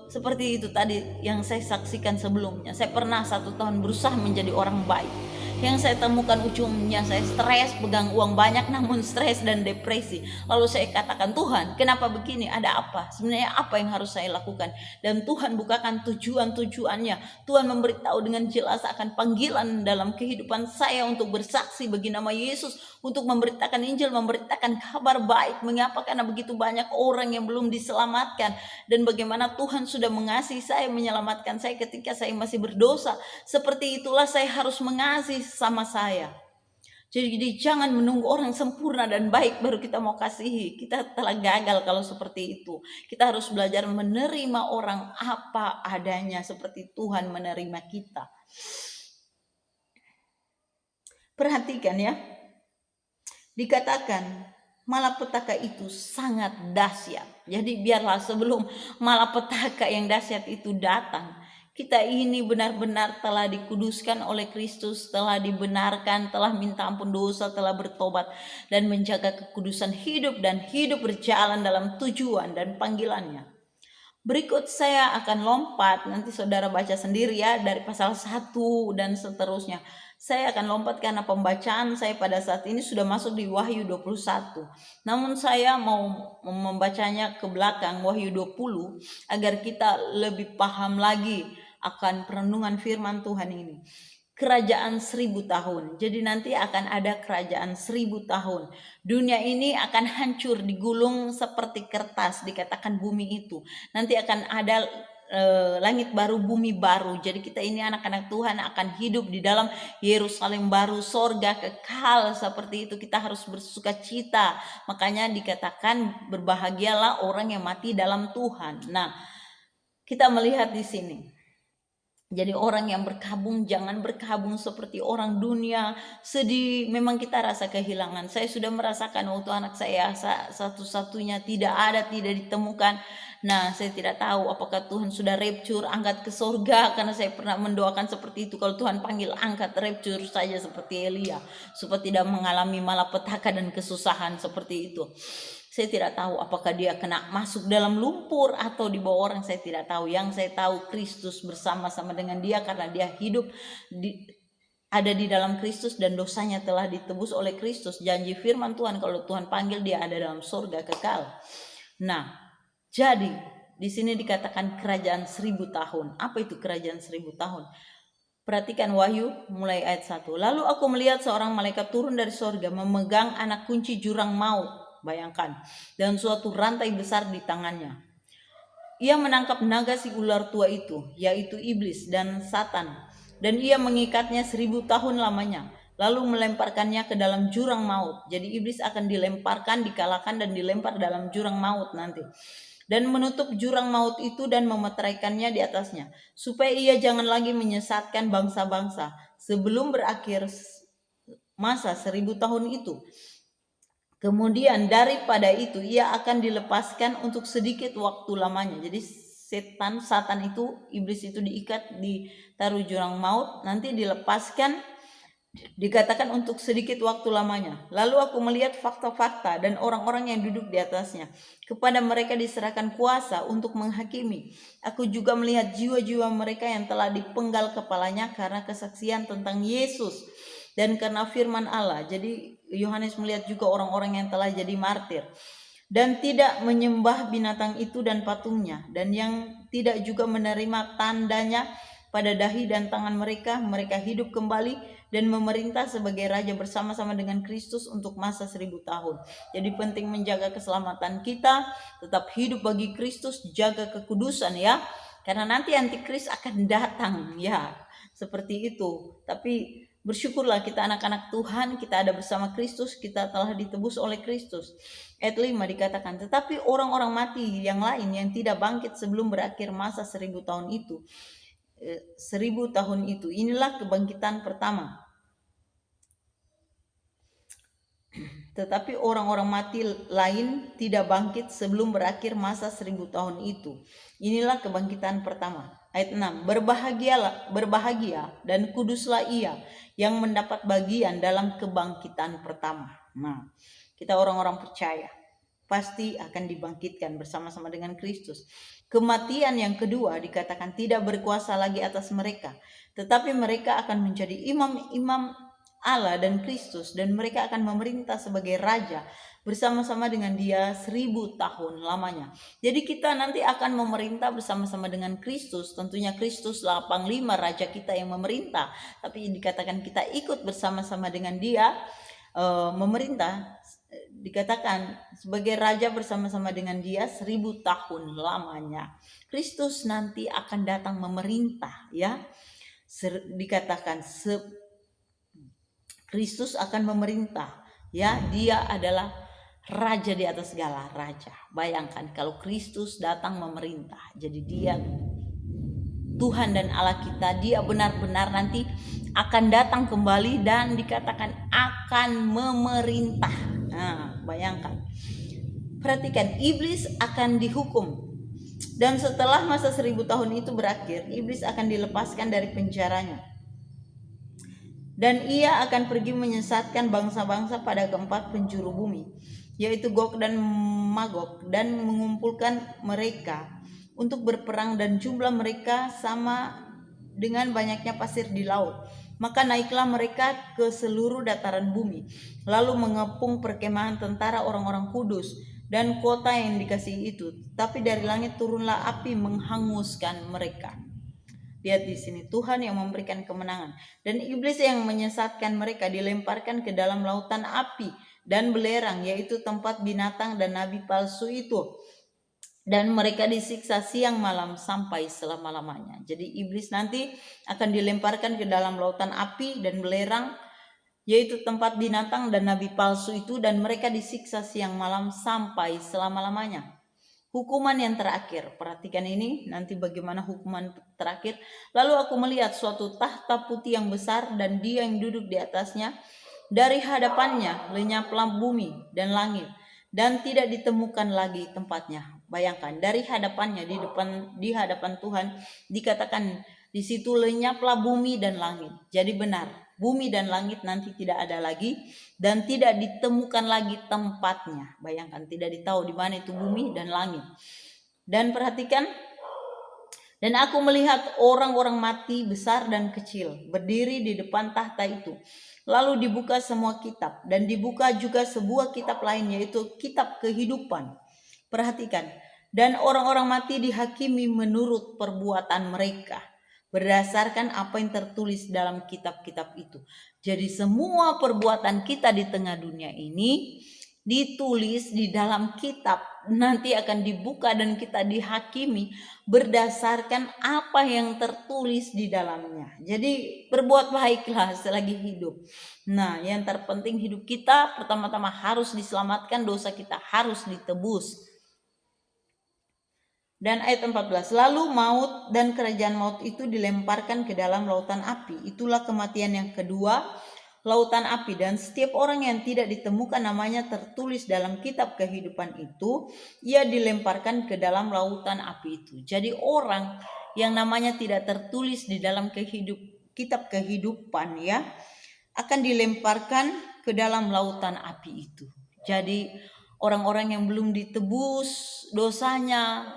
S1: seperti itu tadi yang saya saksikan sebelumnya. Saya pernah 1 tahun berusaha menjadi orang baik. Yang saya temukan ujungnya saya stres, pegang uang banyak namun stres dan depresi. Lalu saya katakan, Tuhan, kenapa begini? Ada apa? Sebenarnya apa yang harus saya lakukan? Dan Tuhan bukakan tujuan-tujuannya. Tuhan memberitahu dengan jelas akan panggilan dalam kehidupan saya untuk bersaksi bagi nama Yesus, untuk memberitakan Injil, memberitakan kabar baik. Mengapa? Karena begitu banyak orang yang belum diselamatkan, dan bagaimana Tuhan sudah mengasihi saya, menyelamatkan saya ketika saya masih berdosa. Seperti itulah saya harus mengasihi sama saya. Jadi jangan menunggu orang sempurna dan baik baru kita mau kasihi. Kita telah gagal kalau seperti itu. Kita harus belajar menerima orang apa adanya, seperti Tuhan menerima kita. Perhatikan ya, dikatakan malapetaka itu sangat dahsyat. Jadi biarlah sebelum malapetaka yang dahsyat itu datang, kita ini benar-benar telah dikuduskan oleh Kristus, telah dibenarkan, telah minta ampun dosa, telah bertobat dan menjaga kekudusan hidup, dan hidup berjalan dalam tujuan dan panggilannya. Berikut saya akan lompat, nanti saudara baca sendiri ya, dari pasal 1 dan seterusnya. Saya akan lompat karena pembacaan saya pada saat ini sudah masuk di Wahyu 21. Namun saya mau membacanya ke belakang, Wahyu 20, agar kita lebih paham lagi akan perenungan firman Tuhan ini. Kerajaan 1000 tahun. Jadi nanti akan ada kerajaan 1000 tahun. Dunia ini akan hancur, digulung seperti kertas, dikatakan bumi itu. Nanti akan ada langit baru, bumi baru. Jadi kita ini anak-anak Tuhan akan hidup di dalam Yerusalem baru, sorga kekal. Seperti itu kita harus bersuka cita. Makanya dikatakan berbahagialah orang yang mati dalam Tuhan. Nah, kita melihat di sini. Jadi orang yang berkabung, jangan berkabung seperti orang dunia. Sedih, memang kita rasa kehilangan. Saya sudah merasakan waktu anak saya satu-satunya tidak ada, tidak ditemukan. Nah, saya tidak tahu apakah Tuhan sudah rapture, angkat ke surga. Karena saya pernah mendoakan seperti itu. Kalau Tuhan panggil, angkat rapture saja seperti Elia, supaya tidak mengalami malapetaka dan kesusahan seperti itu. Saya tidak tahu apakah dia kena masuk dalam lumpur atau dibawa orang, saya tidak tahu. Yang saya tahu Kristus bersama-sama dengan dia, karena dia hidup ada di dalam Kristus dan dosanya telah ditebus oleh Kristus. Janji firman Tuhan, kalau Tuhan panggil dia ada dalam surga kekal. Nah, jadi di sini dikatakan kerajaan 1000 tahun. Apa itu kerajaan 1000 tahun? Perhatikan Wahyu mulai ayat 1. Lalu aku melihat seorang malaikat turun dari surga memegang anak kunci jurang maut. Bayangkan, dan suatu rantai besar di tangannya. Ia menangkap naga si ular tua itu, yaitu iblis dan Satan, dan ia mengikatnya 1000 tahun lamanya, lalu melemparkannya ke dalam jurang maut. Jadi iblis akan dilemparkan, dikalahkan dan dilempar dalam jurang maut nanti, dan menutup jurang maut itu dan memeteraikannya di atasnya, supaya ia jangan lagi menyesatkan bangsa-bangsa sebelum berakhir masa 1000 tahun itu. Kemudian daripada itu ia akan dilepaskan untuk sedikit waktu lamanya. Jadi Satan itu, iblis itu diikat, ditaruh jurang maut, nanti dilepaskan Dikatakan untuk sedikit waktu lamanya. Lalu aku melihat fakta-fakta dan orang-orang yang duduk di atasnya. Kepada mereka diserahkan kuasa untuk menghakimi. Aku juga melihat jiwa-jiwa mereka yang telah dipenggal kepalanya karena kesaksian tentang Yesus dan karena firman Allah. Jadi Yohanes melihat juga orang-orang yang telah jadi martir dan tidak menyembah binatang itu dan patungnya, dan yang tidak juga menerima tandanya pada dahi dan tangan mereka. Mereka hidup kembali dan memerintah sebagai raja bersama-sama dengan Kristus untuk masa 1000 tahun. Jadi penting menjaga keselamatan kita, tetap hidup bagi Kristus, jaga kekudusan ya. Karena nanti antikris akan datang ya. Seperti itu. Tapi bersyukurlah kita anak-anak Tuhan, kita ada bersama Kristus, kita telah ditebus oleh Kristus. Ayat 5 dikatakan, tetapi orang-orang mati yang lain yang tidak bangkit sebelum berakhir masa 1000 tahun itu, 1000 tahun itu, inilah kebangkitan pertama. Tetapi orang-orang mati lain tidak bangkit sebelum berakhir masa 1000 tahun itu. Inilah kebangkitan pertama. Ayat 6, berbahagia dan kuduslah ia yang mendapat bagian dalam kebangkitan pertama. Nah, kita orang-orang percaya pasti akan dibangkitkan bersama-sama dengan Kristus. Kematian yang kedua dikatakan tidak berkuasa lagi atas mereka, tetapi mereka akan menjadi imam-imam Allah dan Kristus, dan mereka akan memerintah sebagai raja bersama-sama dengan Dia 1000 tahun lamanya. Jadi kita nanti akan memerintah bersama-sama dengan Kristus. Tentunya Kristuslah panglima raja kita yang memerintah, tapi dikatakan kita ikut bersama-sama dengan Dia memerintah. Dikatakan sebagai raja bersama-sama dengan Dia 1000 tahun lamanya. Kristus nanti akan datang memerintah ya. Dikatakan Kristus akan memerintah ya. Dia adalah raja di atas segala raja. Bayangkan kalau Kristus datang memerintah. Jadi Dia Tuhan dan Allah kita, Dia benar-benar nanti akan datang kembali dan dikatakan akan memerintah. Nah, bayangkan. Perhatikan, iblis akan dihukum. Dan setelah masa 1000 tahun itu berakhir, iblis akan dilepaskan dari penjaranya. Dan ia akan pergi menyesatkan bangsa-bangsa pada keempat penjuru bumi, yaitu Gog dan Magog, dan mengumpulkan mereka untuk berperang, dan jumlah mereka sama dengan banyaknya pasir di laut. Maka naiklah mereka ke seluruh dataran bumi, lalu mengepung perkemahan tentara orang-orang kudus dan kota yang dikasihi itu. Tapi dari langit turunlah api menghanguskan mereka. Lihat di sini, Tuhan yang memberikan kemenangan, dan iblis yang menyesatkan mereka dilemparkan ke dalam lautan api dan belerang, yaitu tempat binatang dan nabi palsu itu. Dan mereka disiksa siang malam sampai selama-lamanya. Jadi iblis nanti akan dilemparkan ke dalam lautan api dan belerang, yaitu tempat binatang dan nabi palsu itu, dan mereka disiksa siang malam sampai selama-lamanya. Hukuman yang terakhir, perhatikan ini nanti bagaimana hukuman terakhir. Lalu aku melihat suatu tahta putih yang besar dan Dia yang duduk di atasnya. Dari hadapannya lenyaplah bumi dan langit, dan tidak ditemukan lagi tempatnya. Bayangkan, dari hadapannya, di hadapan Tuhan, dikatakan di situ lenyaplah bumi dan langit. Jadi benar, bumi dan langit nanti tidak ada lagi dan tidak ditemukan lagi tempatnya. Bayangkan, tidak ditahu di mana itu bumi dan langit. Dan perhatikan, dan aku melihat orang-orang mati besar dan kecil berdiri di depan tahta itu. Lalu dibuka semua kitab, dan dibuka juga sebuah kitab lain, yaitu kitab kehidupan. Perhatikan, dan orang-orang mati dihakimi menurut perbuatan mereka, berdasarkan apa yang tertulis dalam kitab-kitab itu. Jadi semua perbuatan kita di tengah dunia ini ditulis di dalam kitab, nanti akan dibuka dan kita dihakimi berdasarkan apa yang tertulis di dalamnya. Jadi berbuat baiklah selagi hidup. Nah, yang terpenting hidup kita pertama-tama harus diselamatkan, dosa kita harus ditebus. Dan ayat 14, lalu maut dan kerajaan maut itu dilemparkan ke dalam lautan api. Itulah kematian yang kedua, lautan api. Dan setiap orang yang tidak ditemukan namanya tertulis dalam kitab kehidupan itu, ia dilemparkan ke dalam lautan api itu. Jadi orang yang namanya tidak tertulis di dalam kitab kehidupan ya, akan dilemparkan ke dalam lautan api itu. Jadi orang-orang yang belum ditebus dosanya,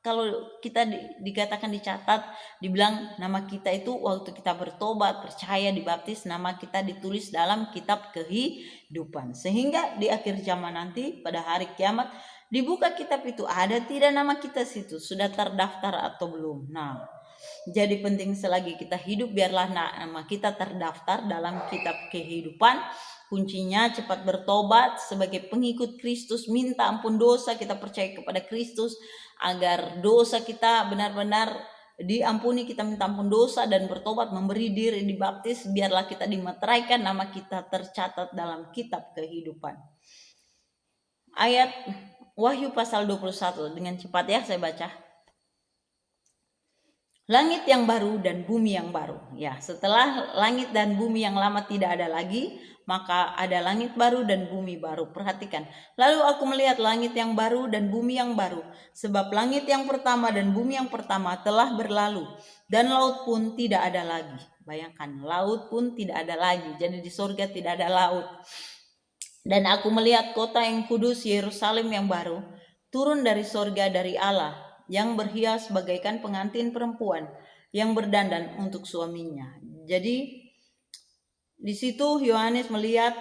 S1: kalau kita dikatakan dicatat, dibilang nama kita itu waktu kita bertobat, percaya, dibaptis, nama kita ditulis dalam kitab kehidupan. Sehingga di akhir zaman nanti pada hari kiamat dibuka kitab itu, ada tidak nama kita situ, sudah terdaftar atau belum. Nah, jadi penting selagi kita hidup biarlah nama kita terdaftar dalam kitab kehidupan. Kuncinya cepat bertobat sebagai pengikut Kristus, minta ampun dosa, kita percaya kepada Kristus agar dosa kita benar-benar diampuni, kita minta ampun dosa dan bertobat, memberi diri dibaptis, biarlah kita dimeteraikan, nama kita tercatat dalam kitab kehidupan. Ayat Wahyu pasal 21, dengan cepat ya saya baca. Langit yang baru dan bumi yang baru. Ya, setelah langit dan bumi yang lama tidak ada lagi, maka ada langit baru dan bumi baru. Perhatikan. Lalu aku melihat langit yang baru dan bumi yang baru, sebab langit yang pertama dan bumi yang pertama telah berlalu, dan laut pun tidak ada lagi. Bayangkan, laut pun tidak ada lagi. Jadi di surga tidak ada laut. Dan aku melihat kota yang kudus, Yerusalem yang baru, turun dari surga dari Allah, yang berhias bagaikan pengantin perempuan yang berdandan untuk suaminya. Jadi di situ Yohanes melihat,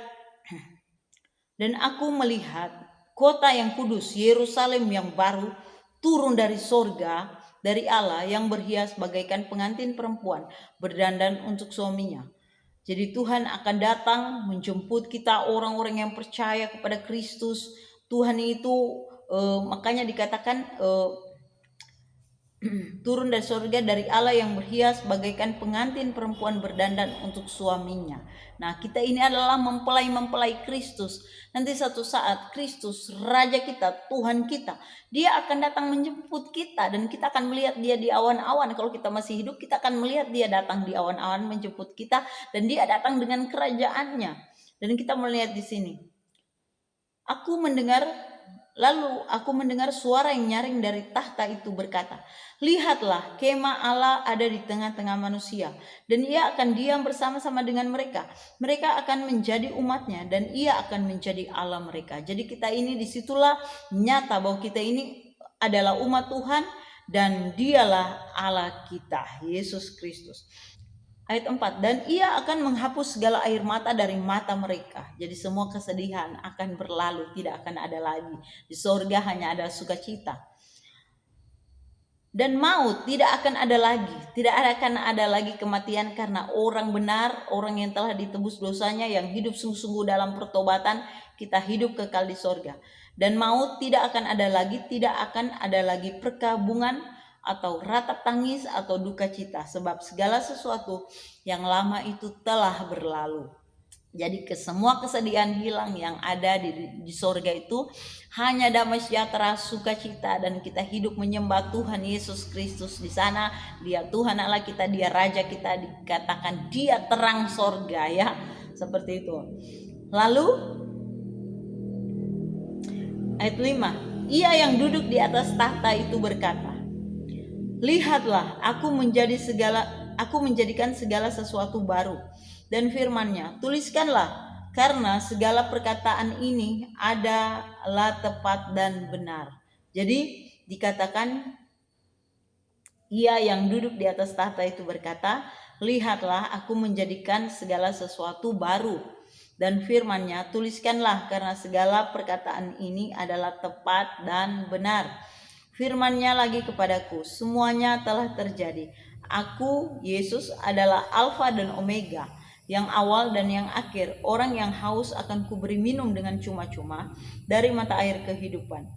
S1: dan aku melihat kota yang kudus, Yerusalem yang baru, turun dari surga dari Allah, yang berhias bagaikan pengantin perempuan berdandan untuk suaminya. Jadi Tuhan akan datang menjemput kita, orang-orang yang percaya kepada Kristus. Tuhan itu makanya dikatakan turun dari surga dari Allah yang berhias bagaikan pengantin perempuan berdandan untuk suaminya. Nah, kita ini adalah mempelai Kristus. Nanti satu saat Kristus, Raja kita, Tuhan kita, Dia akan datang menjemput kita, dan kita akan melihat Dia di awan-awan. Kalau kita masih hidup, kita akan melihat Dia datang di awan-awan menjemput kita, dan Dia datang dengan kerajaannya. Dan kita melihat di sini. Lalu aku mendengar suara yang nyaring dari tahta itu berkata, lihatlah, kemah Allah ada di tengah-tengah manusia, dan Ia akan diam bersama-sama dengan mereka. Mereka akan menjadi umatnya, dan Ia akan menjadi Allah mereka. Jadi kita ini disitulah nyata bahwa kita ini adalah umat Tuhan, dan Dialah Allah kita, Yesus Kristus. Ayat 4, dan Ia akan menghapus segala air mata dari mata mereka. Jadi semua kesedihan akan berlalu, tidak akan ada lagi. Di surga hanya ada sukacita. Dan maut tidak akan ada lagi. Tidak akan ada lagi kematian, karena orang benar, orang yang telah ditebus dosanya, yang hidup sungguh-sungguh dalam pertobatan, kita hidup kekal di surga. Dan maut tidak akan ada lagi, tidak akan ada lagi perkabungan atau ratap tangis atau duka cita, sebab segala sesuatu yang lama itu telah berlalu. Jadi semua kesedihan hilang, yang ada di surga itu hanya damai sejahtera, sukacita, dan kita hidup menyembah Tuhan Yesus Kristus di sana. Dia Tuhan Allah kita, Dia Raja kita, dikatakan Dia terang surga, ya, seperti itu. Lalu ayat 5, Ia yang duduk di atas tahta itu berkata, lihatlah, aku menjadikan segala sesuatu baru. Dan firman-Nya, tuliskanlah, karena segala perkataan ini adalah tepat dan benar. Jadi dikatakan Ia yang duduk di atas tahta itu berkata, lihatlah, aku menjadikan segala sesuatu baru. Dan firman-Nya, tuliskanlah, karena segala perkataan ini adalah tepat dan benar. Firman-Nya lagi kepadaku, semuanya telah terjadi. Aku, Yesus, adalah Alfa dan Omega, yang awal dan yang akhir. Orang yang haus akan kuberi minum dengan cuma-cuma dari mata air kehidupan.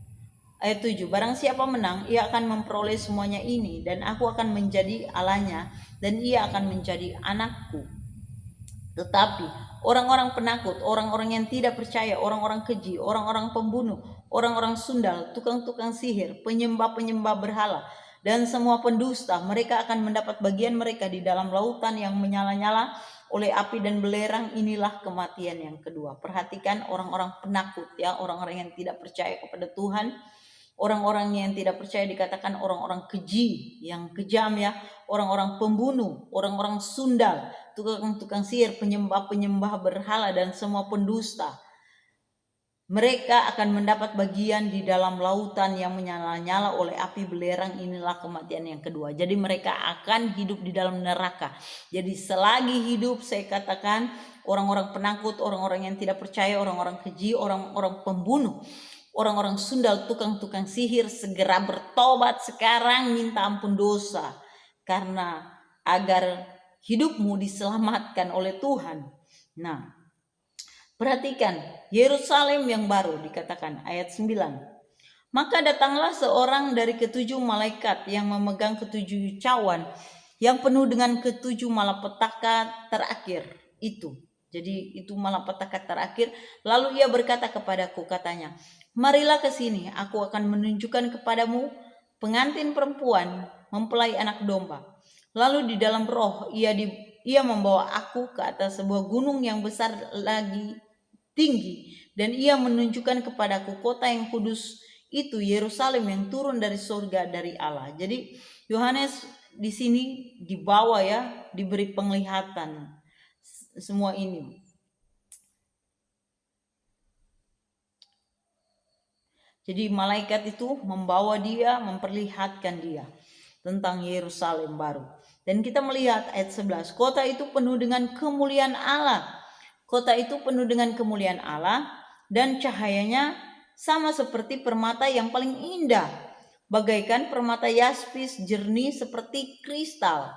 S1: Ayat 7, barang siapa menang, ia akan memperoleh semuanya ini, dan aku akan menjadi Allahnya, dan ia akan menjadi anakku. Tetapi orang-orang penakut, orang-orang yang tidak percaya, orang-orang keji, orang-orang pembunuh, orang-orang sundal, tukang-tukang sihir, penyembah-penyembah berhala, dan semua pendusta, mereka akan mendapat bagian mereka di dalam lautan yang menyala-nyala oleh api dan belerang. Inilah kematian yang kedua. Perhatikan orang-orang penakut, ya, orang-orang yang tidak percaya kepada Tuhan. Orang-orang yang tidak percaya dikatakan orang-orang keji, yang kejam ya, orang-orang pembunuh, orang-orang sundal, tukang-tukang sihir, penyembah-penyembah berhala dan semua pendusta. Mereka akan mendapat bagian di dalam lautan yang menyala-nyala oleh api belerang. Inilah kematian yang kedua. Jadi mereka akan hidup di dalam neraka. Jadi selagi hidup, saya katakan, orang-orang penakut, orang-orang yang tidak percaya, orang-orang keji, orang-orang pembunuh, orang-orang sundal, tukang-tukang sihir, segera bertobat sekarang, minta ampun dosa, karena agar hidupmu diselamatkan oleh Tuhan. Nah, perhatikan, Yerusalem yang baru dikatakan ayat 9. Maka datanglah seorang dari ketujuh malaikat yang memegang ketujuh cawan yang penuh dengan ketujuh malapetaka terakhir itu. Jadi itu malapetaka terakhir. Lalu ia berkata kepadaku, katanya, marilah ke sini, aku akan menunjukkan kepadamu pengantin perempuan mempelai anak domba. Lalu di dalam roh ia membawa aku ke atas sebuah gunung yang besar lagi tinggi, dan ia menunjukkan kepadaku kota yang kudus itu, Yerusalem yang turun dari surga dari Allah. Jadi Yohanes di sini dibawa ya, diberi penglihatan semua ini. Jadi malaikat itu membawa dia, memperlihatkan dia tentang Yerusalem baru. Dan kita melihat ayat 11, kota itu penuh dengan kemuliaan Allah. Kota itu penuh dengan kemuliaan Allah dan cahayanya sama seperti permata yang paling indah, bagaikan permata yaspis jernih seperti kristal.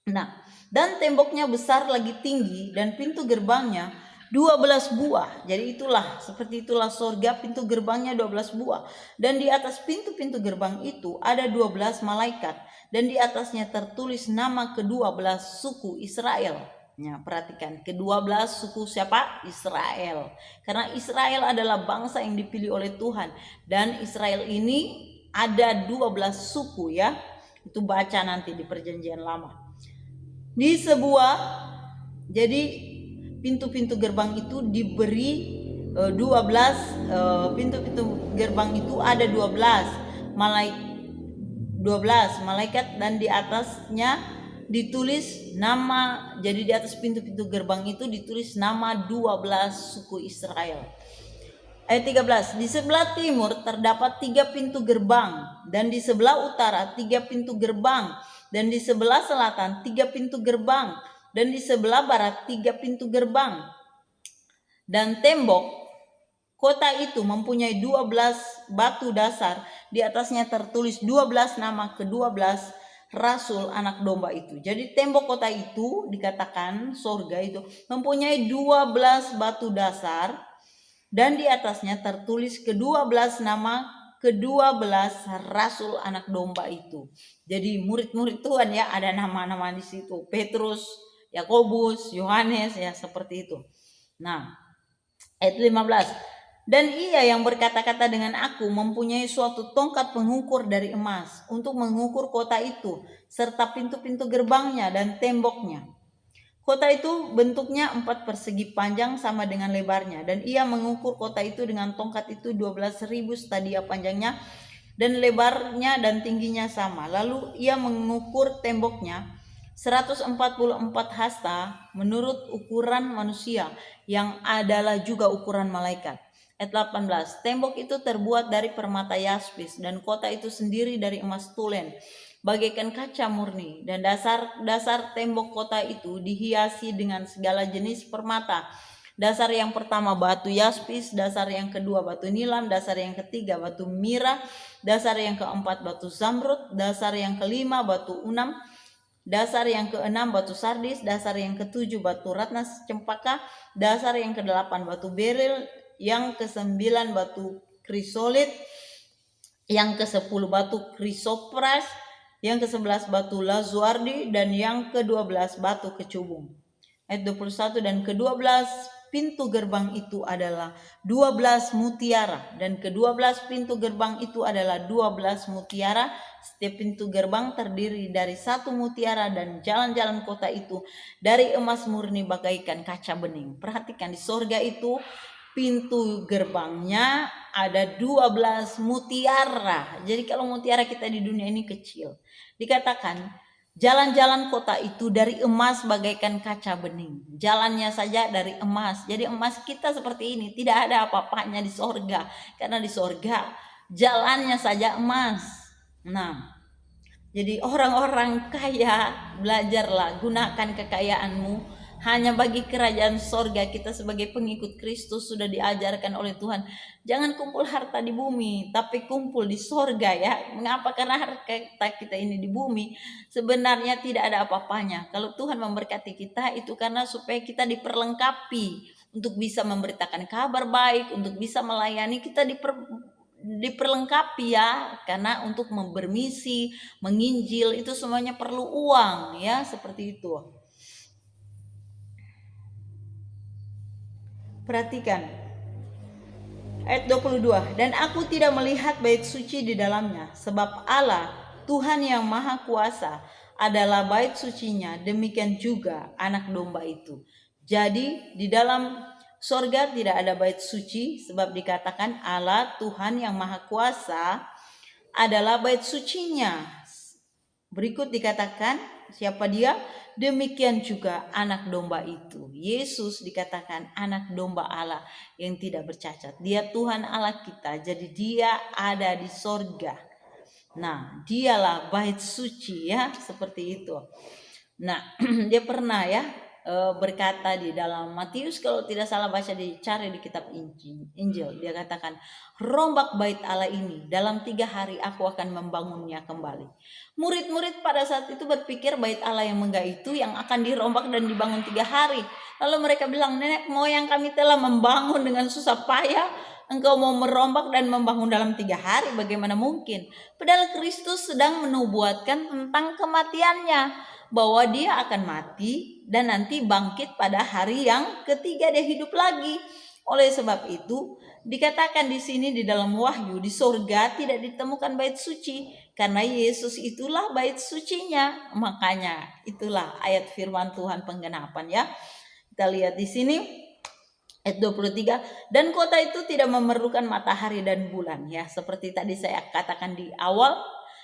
S1: Nah, dan temboknya besar lagi tinggi dan pintu gerbangnya 12 buah. Jadi seperti itulah surga, pintu gerbangnya 12 buah. Dan di atas pintu-pintu gerbang itu ada 12 malaikat, dan di atasnya tertulis nama ke-12 suku Israel. Ya, perhatikan, ke-12 suku siapa? Israel. Karena Israel adalah bangsa yang dipilih oleh Tuhan, dan Israel ini ada 12 suku ya. Itu baca nanti di Perjanjian Lama. Jadi pintu-pintu gerbang itu diberi 12, pintu-pintu gerbang itu ada 12 malaikat, dan di atasnya ditulis nama. Jadi di atas pintu-pintu gerbang itu ditulis nama 12 suku Israel. Ayat 13, di sebelah timur terdapat 3 pintu gerbang, dan di sebelah utara 3 pintu gerbang, dan di sebelah selatan 3 pintu gerbang, dan di sebelah barat 3 pintu gerbang. Dan tembok kota itu mempunyai 12 batu dasar, di atasnya tertulis 12 nama ke-12 rasul anak domba itu. Jadi tembok kota itu dikatakan surga itu mempunyai 12 batu dasar, dan di atasnya tertulis ke-12 nama ke-12 rasul anak domba itu. Jadi murid-murid Tuhan ya, ada nama-nama di situ. Petrus, Yakobus, Yohanes ya, seperti itu. Nah, ayat 15. Dan ia yang berkata-kata dengan aku mempunyai suatu tongkat pengukur dari emas untuk mengukur kota itu serta pintu-pintu gerbangnya dan temboknya. Kota itu bentuknya 4 persegi panjang sama dengan lebarnya, dan ia mengukur kota itu dengan tongkat itu 12.000 stadia panjangnya dan lebarnya dan tingginya sama. Lalu ia mengukur temboknya 144 hasta menurut ukuran manusia, yang adalah juga ukuran malaikat. Ayat 18, tembok itu terbuat dari permata yaspis, dan kota itu sendiri dari emas tulen bagaikan kaca murni, dan dasar tembok kota itu dihiasi dengan segala jenis permata. Dasar yang pertama batu yaspis, dasar yang kedua batu nilam, dasar yang ketiga batu mira, dasar yang keempat batu zamrud, dasar yang kelima batu unam, dasar yang keenam batu sardis, dasar yang ketujuh batu ratna cempaka, dasar yang kedelapan batu beril, yang ke-9 batu krisolit, yang ke-10 batu krisopras, yang ke-11 batu lazuardi, dan yang ke-12 batu kecubung. Ayat 21, dan ke-12 pintu gerbang itu adalah 12 mutiara, dan ke-12 pintu gerbang itu adalah 12 mutiara. Setiap pintu gerbang terdiri dari 1 mutiara, dan jalan-jalan kota itu dari emas murni bagaikan kaca bening. Perhatikan, di surga itu pintu gerbangnya ada 12 mutiara. Jadi kalau mutiara kita di dunia ini kecil. Dikatakan jalan-jalan kota itu dari emas bagaikan kaca bening. Jalannya saja dari emas. Jadi emas kita seperti ini. Tidak ada apa-apanya di sorga. Karena di sorga jalannya saja emas. Nah, jadi orang-orang kaya, belajarlah, gunakan kekayaanmu hanya bagi kerajaan sorga. Kita sebagai pengikut Kristus sudah diajarkan oleh Tuhan, jangan kumpul harta di bumi, tapi kumpul di sorga ya. Mengapa? Karena harta kita ini di bumi sebenarnya tidak ada apa-apanya. Kalau Tuhan memberkati kita itu karena supaya kita diperlengkapi untuk bisa memberitakan kabar baik, untuk bisa melayani, kita diperlengkapi ya, karena untuk bermisi, menginjil itu semuanya perlu uang ya, seperti itu. Perhatikan ayat 22, dan aku tidak melihat bait suci di dalamnya, sebab Allah Tuhan yang Maha Kuasa adalah bait sucinya, demikian juga anak domba itu. Jadi di dalam sorga tidak ada bait suci, sebab dikatakan Allah Tuhan yang Maha Kuasa adalah bait sucinya. Berikut dikatakan siapa dia? Demikian juga anak domba itu. Yesus dikatakan anak domba Allah yang tidak bercacat. Dia Tuhan Allah kita, jadi dia ada di sorga. Nah, dialah bait suci ya, seperti itu. Nah, dia pernah ya berkata di dalam Matius, kalau tidak salah baca, dicari di kitab Injil, dia katakan, rombak bait Allah ini, dalam 3 hari aku akan membangunnya kembali. Murid-murid pada saat itu berpikir bait Allah yang megah itu yang akan dirombak dan dibangun 3 hari. Lalu mereka bilang, nenek moyang kami telah membangun dengan susah payah, engkau mau merombak dan membangun dalam 3 hari, bagaimana mungkin? Padahal Kristus sedang menubuatkan tentang kematiannya, bahwa dia akan mati dan nanti bangkit pada hari yang ketiga, dia hidup lagi. Oleh sebab itu dikatakan di sini di dalam Wahyu, di sorga tidak ditemukan bait suci, karena Yesus itulah bait sucinya. Makanya itulah ayat firman Tuhan penggenapan ya. Kita lihat di sini ayat 23, dan kota itu tidak memerlukan matahari dan bulan ya, seperti tadi saya katakan di awal,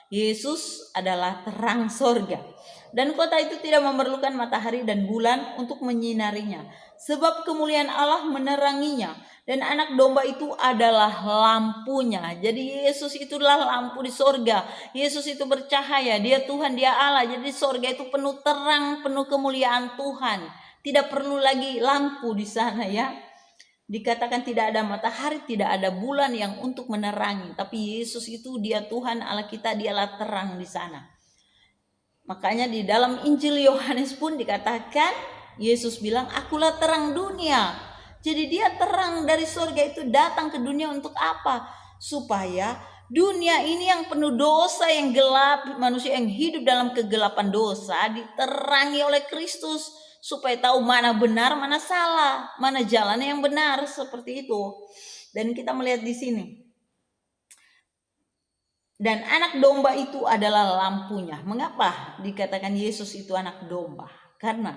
S1: Yesus adalah terang sorga. Dan kota itu tidak memerlukan matahari dan bulan untuk menyinarinya, sebab kemuliaan Allah meneranginya, dan anak domba itu adalah lampunya. Jadi Yesus itulah lampu di sorga. Yesus itu bercahaya, dia Tuhan, dia Allah. Jadi sorga itu penuh terang, penuh kemuliaan Tuhan. Tidak perlu lagi lampu di sana ya. Dikatakan tidak ada matahari, tidak ada bulan yang untuk menerangi, tapi Yesus itu dia Tuhan Allah kita, dialah terang di sana. Makanya di dalam Injil Yohanes pun dikatakan, Yesus bilang, akulah terang dunia. Jadi dia terang dari surga itu datang ke dunia untuk apa? Supaya dunia ini yang penuh dosa, yang gelap, manusia yang hidup dalam kegelapan dosa diterangi oleh Kristus, supaya tahu mana benar, mana salah, mana jalan yang benar, seperti itu. Dan kita melihat di sini, dan anak domba itu adalah lampunya. Mengapa dikatakan Yesus itu anak domba? Karena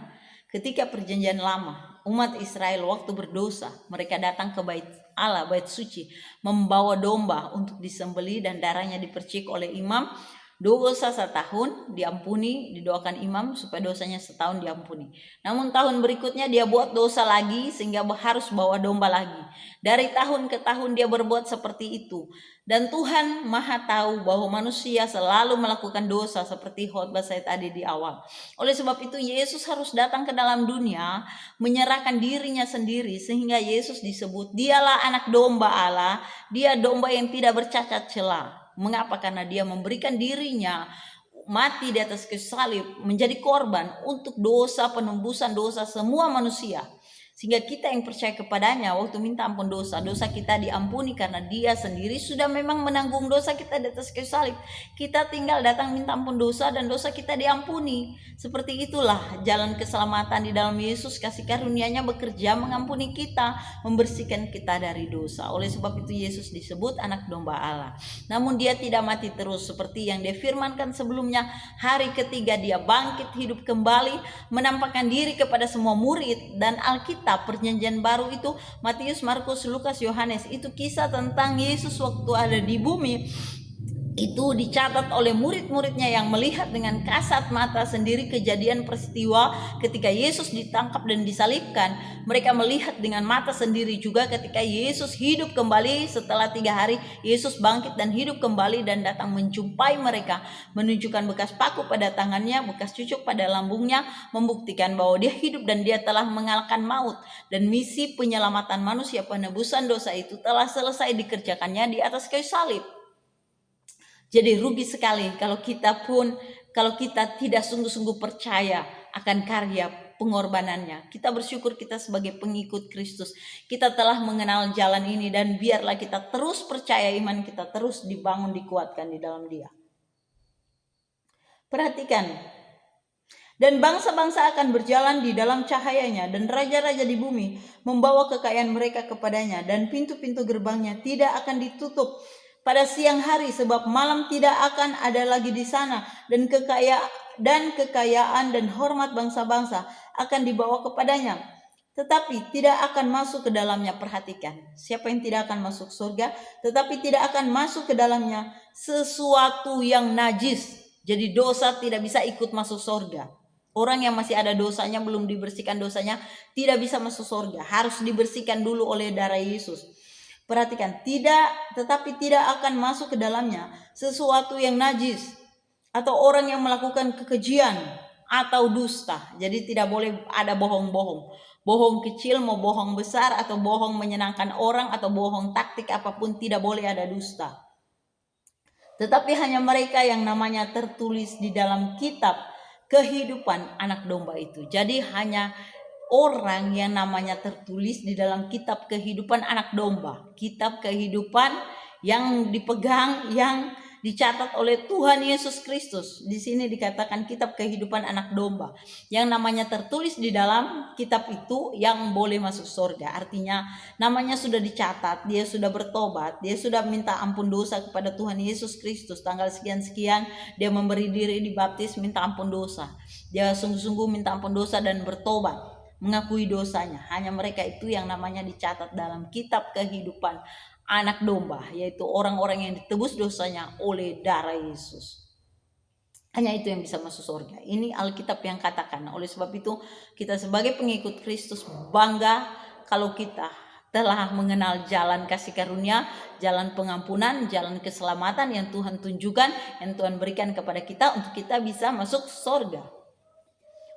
S1: ketika perjanjian lama, umat Israel waktu berdosa, mereka datang ke bait Allah, bait suci, membawa domba untuk disembelih dan darahnya dipercik oleh imam. Dosa setahun diampuni, didoakan imam supaya dosanya setahun diampuni. Namun tahun berikutnya dia buat dosa lagi, sehingga harus bawa domba lagi. Dari tahun ke tahun dia berbuat seperti itu. Dan Tuhan Maha tahu bahwa manusia selalu melakukan dosa, seperti khotbah saya tadi di awal. Oleh sebab itu Yesus harus datang ke dalam dunia, menyerahkan dirinya sendiri, sehingga Yesus disebut dialah anak domba Allah, dia domba yang tidak bercacat celah. Mengapa? Karena dia memberikan dirinya mati di atas kayu salib, menjadi korban untuk dosa, penembusan dosa semua manusia. Sehingga kita yang percaya kepadanya, waktu minta ampun dosa, dosa kita diampuni karena dia sendiri sudah memang menanggung dosa kita di atas kayu salib. Kita tinggal datang minta ampun dosa dan dosa kita diampuni. Seperti itulah jalan keselamatan di dalam Yesus. Kasih karunia-Nya bekerja mengampuni kita, membersihkan kita dari dosa. Oleh sebab itu Yesus disebut anak domba Allah. Namun dia tidak mati terus, seperti yang difirmankan sebelumnya. Hari ketiga dia bangkit hidup kembali, menampakkan diri kepada semua murid, dan Alkitab Alkitab Perjanjian Baru itu Matius, Markus, Lukas, Yohanes, itu kisah tentang Yesus waktu ada di bumi. Itu dicatat oleh murid-muridnya yang melihat dengan kasat mata sendiri kejadian peristiwa ketika Yesus ditangkap dan disalibkan. Mereka melihat dengan mata sendiri juga ketika Yesus hidup kembali setelah 3 hari. Yesus bangkit dan hidup kembali dan datang menjumpai mereka, menunjukkan bekas paku pada tangannya, bekas cucuk pada lambungnya, membuktikan bahwa dia hidup dan dia telah mengalahkan maut. Dan misi penyelamatan manusia, penebusan dosa itu telah selesai dikerjakannya di atas kayu salib. Jadi rugi sekali kalau kita tidak sungguh-sungguh percaya akan karya pengorbanannya. Kita bersyukur kita sebagai pengikut Kristus, kita telah mengenal jalan ini, dan biarlah kita terus percaya, iman kita terus dibangun, dikuatkan di dalam Dia. Perhatikan, dan bangsa-bangsa akan berjalan di dalam cahayanya, dan raja-raja di bumi membawa kekayaan mereka kepadanya, dan pintu-pintu gerbangnya tidak akan ditutup pada siang hari, sebab malam tidak akan ada lagi di sana, dan kekayaan dan hormat bangsa-bangsa akan dibawa kepadanya, tetapi tidak akan masuk ke dalamnya. Perhatikan, siapa yang tidak akan masuk surga, tetapi tidak akan masuk ke dalamnya sesuatu yang najis. Jadi dosa tidak bisa ikut masuk surga. Orang yang masih ada dosanya, belum dibersihkan dosanya, tidak bisa masuk surga, harus dibersihkan dulu oleh darah Yesus. Perhatikan, tetapi tidak akan masuk ke dalamnya sesuatu yang najis, atau orang yang melakukan kekejian atau dusta. Jadi tidak boleh ada bohong-bohong. Bohong kecil mau bohong besar, atau bohong menyenangkan orang, atau bohong taktik apapun, tidak boleh ada dusta. Tetapi hanya mereka yang namanya tertulis di dalam kitab kehidupan anak domba itu. Jadi hanya orang yang namanya tertulis di dalam kitab kehidupan anak domba, kitab kehidupan yang dipegang, yang dicatat oleh Tuhan Yesus Kristus. Di sini dikatakan kitab kehidupan anak domba. Yang namanya tertulis di dalam kitab itu yang boleh masuk surga. Artinya namanya sudah dicatat, dia sudah bertobat, dia sudah minta ampun dosa kepada Tuhan Yesus Kristus. Tanggal sekian-sekian dia memberi diri dibaptis, minta ampun dosa. Dia sungguh-sungguh minta ampun dosa dan bertobat, mengakui dosanya. Hanya mereka itu yang namanya dicatat dalam kitab kehidupan anak domba, yaitu orang-orang yang ditebus dosanya oleh darah Yesus. Hanya itu yang bisa masuk surga. Ini Alkitab yang katakan. Oleh sebab itu kita sebagai pengikut Kristus bangga kalau kita telah mengenal jalan kasih karunia, jalan pengampunan, jalan keselamatan yang Tuhan tunjukkan, yang Tuhan berikan kepada kita untuk kita bisa masuk surga.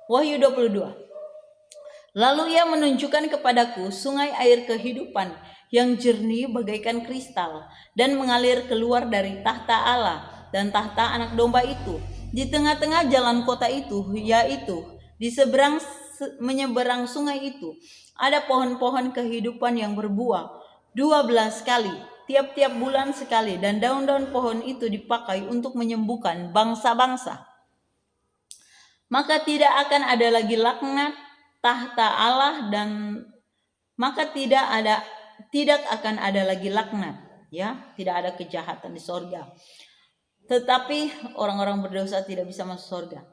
S1: Wahyu 22. Lalu ia menunjukkan kepadaku sungai air kehidupan yang jernih bagaikan kristal, dan mengalir keluar dari tahta Allah dan tahta anak domba itu. Di tengah-tengah jalan kota itu, yaitu di menyeberang sungai itu, ada pohon-pohon kehidupan yang berbuah 12 kali, tiap-tiap bulan sekali, dan daun-daun pohon itu dipakai untuk menyembuhkan bangsa-bangsa. Maka tidak akan ada lagi laknat tahta Allah, dan maka tidak akan ada lagi laknat, ya, tidak ada kejahatan di sorga. Tetapi orang-orang berdosa tidak bisa masuk sorga.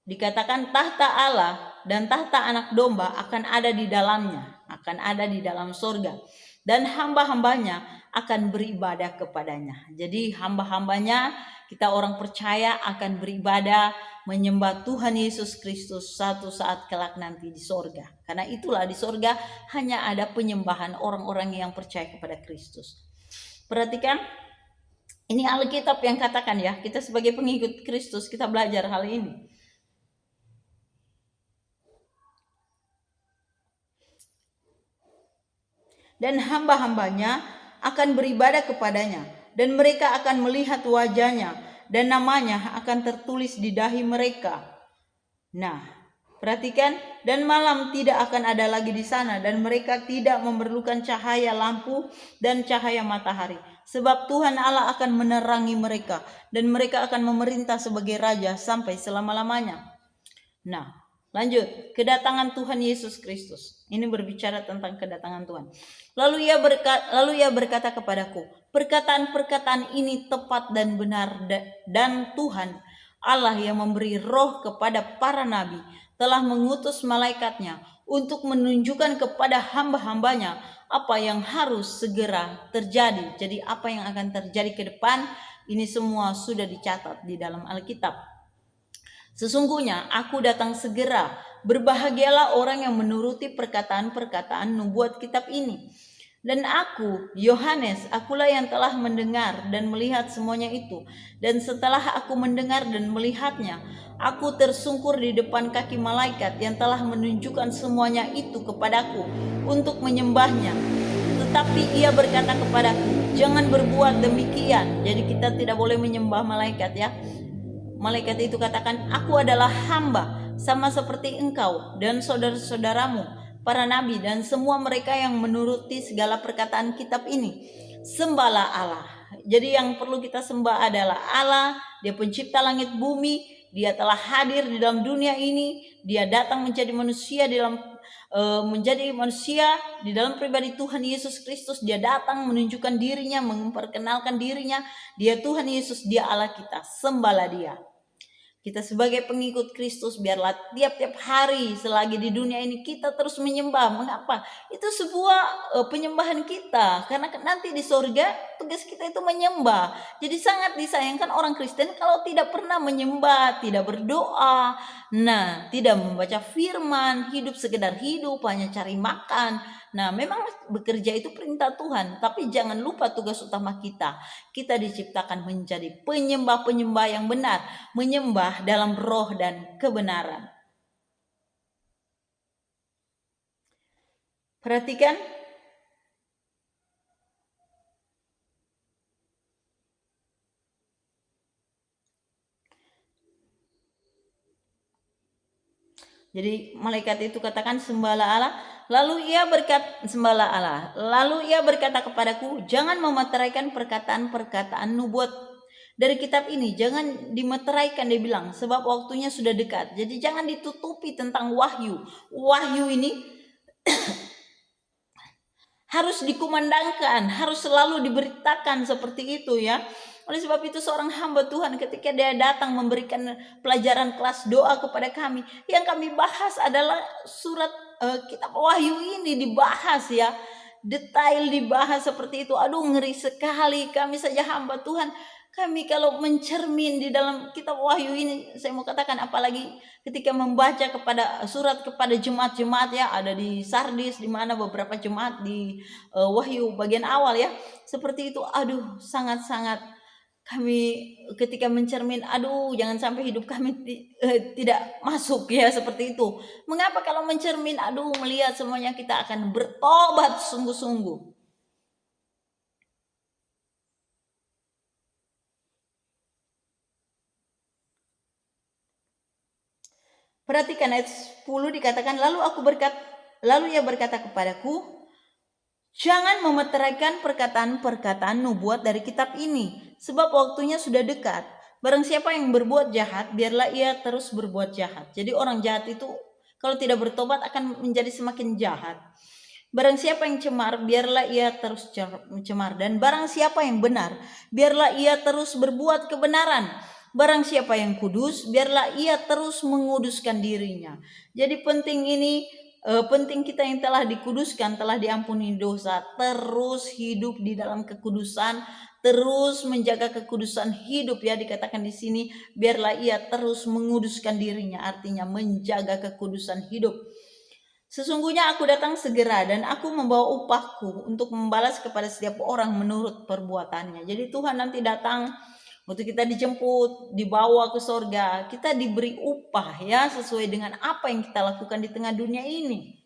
S1: Dikatakan tahta Allah dan tahta anak domba akan ada di dalamnya, akan ada di dalam sorga, dan hamba-hambanya akan beribadah kepadanya. Jadi hamba-hambanya, kita orang percaya akan beribadah, menyembah Tuhan Yesus Kristus satu saat kelak nanti di sorga. Karena itulah di sorga hanya ada penyembahan orang-orang yang percaya kepada Kristus. Perhatikan, ini Alkitab yang katakan, ya, kita sebagai pengikut Kristus kita belajar hal ini. Dan hamba-hambanya akan beribadah kepadanya, dan mereka akan melihat wajahnya, dan namanya akan tertulis di dahi mereka. Nah, perhatikan, dan malam tidak akan ada lagi di sana, dan mereka tidak memerlukan cahaya lampu dan cahaya matahari, sebab Tuhan Allah akan menerangi mereka, dan mereka akan memerintah sebagai raja sampai selama-lamanya. Nah, lanjut, kedatangan Tuhan Yesus Kristus. Ini berbicara tentang kedatangan Tuhan. Lalu ia berkata kepadaku, perkataan-perkataan ini tepat dan benar, dan Tuhan Allah yang memberi roh kepada para nabi telah mengutus malaikatnya untuk menunjukkan kepada hamba-hambanya apa yang harus segera terjadi. Jadi apa yang akan terjadi ke depan, ini semua sudah dicatat di dalam Alkitab. Sesungguhnya aku datang segera. Berbahagialah orang yang menuruti perkataan-perkataan nubuat kitab ini. Dan aku, Yohanes, akulah yang telah mendengar dan melihat semuanya itu. Dan setelah aku mendengar dan melihatnya, aku tersungkur di depan kaki malaikat yang telah menunjukkan semuanya itu kepadaku untuk menyembahnya. Tetapi ia berkata kepadaku, jangan berbuat demikian. Jadi kita tidak boleh menyembah malaikat ya. Malaikat itu katakan, aku adalah hamba, sama seperti engkau dan saudara-saudaramu, para nabi dan semua mereka yang menuruti segala perkataan kitab ini. Sembahlah Allah. Jadi yang perlu kita sembah adalah Allah, Dia pencipta langit bumi, Dia telah hadir di dalam dunia ini, Dia datang menjadi manusia di dalam pribadi Tuhan Yesus Kristus. Dia datang menunjukkan dirinya, memperkenalkan dirinya. Dia Tuhan Yesus, Dia Allah kita. Sembahlah Dia. Kita sebagai pengikut Kristus biarlah tiap-tiap hari selagi di dunia ini kita terus menyembah. Mengapa? Itu sebuah penyembahan kita. Karena nanti di surga tugas kita itu menyembah. Jadi sangat disayangkan orang Kristen kalau tidak pernah menyembah, tidak berdoa, tidak membaca firman, hidup sekedar hidup, hanya cari makan. Memang bekerja itu perintah Tuhan, tapi jangan lupa tugas utama kita. Kita diciptakan menjadi penyembah-penyembah yang benar, menyembah dalam roh dan kebenaran. Perhatikan. Jadi malaikat itu katakan sembahlah Allah. Lalu ia berkata kepadaku, jangan memeteraikan perkataan-perkataan nubuat dari kitab ini. Jangan dimeteraikan, dia bilang, sebab waktunya sudah dekat. Jadi jangan ditutupi tentang wahyu. Wahyu ini harus dikumandangkan, harus selalu diberitakan seperti itu ya. Oleh sebab itu seorang hamba Tuhan ketika dia datang memberikan pelajaran kelas doa kepada kami, yang kami bahas adalah surat kitab Wahyu ini dibahas ya. Detail dibahas seperti itu. Aduh, ngeri sekali kami saja hamba Tuhan. Kami kalau mencermin di dalam kitab Wahyu ini, saya mau katakan apalagi ketika membaca surat kepada jemaat-jemaat ya, ada di Sardis, di mana beberapa jemaat di Wahyu bagian awal ya, seperti itu. Aduh, sangat-sangat kami ketika mencermin, aduh jangan sampai hidup kami tidak masuk ya seperti itu. Mengapa kalau mencermin, aduh melihat semuanya kita akan bertobat sungguh-sungguh. Perhatikan ayat 10 dikatakan, lalu ia berkata kepadaku, jangan memeteraikan perkataan-perkataan nubuat dari kitab ini, sebab waktunya sudah dekat. Barang siapa yang berbuat jahat, biarlah ia terus berbuat jahat. Jadi orang jahat itu kalau tidak bertobat akan menjadi semakin jahat. Barang siapa yang cemar, biarlah ia terus cemar. Dan barang siapa yang benar, biarlah ia terus berbuat kebenaran. Barang siapa yang kudus, biarlah ia terus menguduskan dirinya. Jadi penting kita yang telah dikuduskan, telah diampuni dosa, terus hidup di dalam kekudusan, terus menjaga kekudusan hidup ya, dikatakan di sini, biarlah ia terus menguduskan dirinya, artinya menjaga kekudusan hidup. Sesungguhnya aku datang segera dan aku membawa upahku untuk membalas kepada setiap orang menurut perbuatannya. Jadi Tuhan nanti datang waktu kita dijemput, dibawa ke sorga, kita diberi upah ya sesuai dengan apa yang kita lakukan di tengah dunia ini.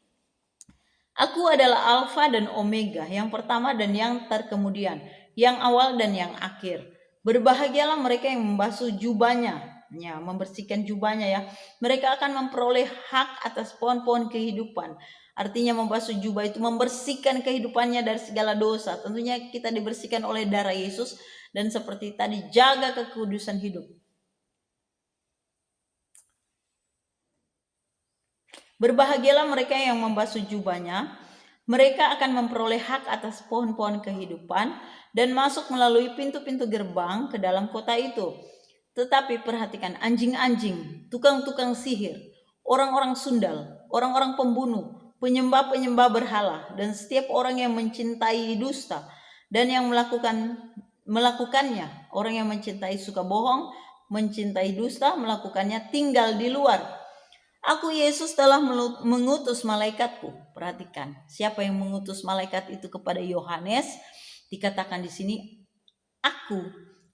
S1: Aku adalah Alfa dan Omega, yang pertama dan yang terkemudian, yang awal dan yang akhir. Berbahagialah mereka yang membasuh jubahnya, ya, membersihkan jubahnya ya. Mereka akan memperoleh hak atas pohon-pohon kehidupan. Artinya membasuh jubah itu membersihkan kehidupannya dari segala dosa. Tentunya kita dibersihkan oleh darah Yesus. Dan seperti tadi, jaga kekudusan hidup. Berbahagialah mereka yang membasuh jubahnya. Mereka akan memperoleh hak atas pohon-pohon kehidupan dan masuk melalui pintu-pintu gerbang ke dalam kota itu. Tetapi perhatikan, anjing-anjing, tukang-tukang sihir, orang-orang sundal, orang-orang pembunuh, penyembah-penyembah berhala, dan setiap orang yang mencintai dusta dan yang melakukannya, orang yang mencintai suka bohong, mencintai dusta, melakukannya, tinggal di luar. Aku Yesus telah mengutus malaikatku. Perhatikan, siapa yang mengutus malaikat itu kepada Yohanes? Dikatakan di sini, aku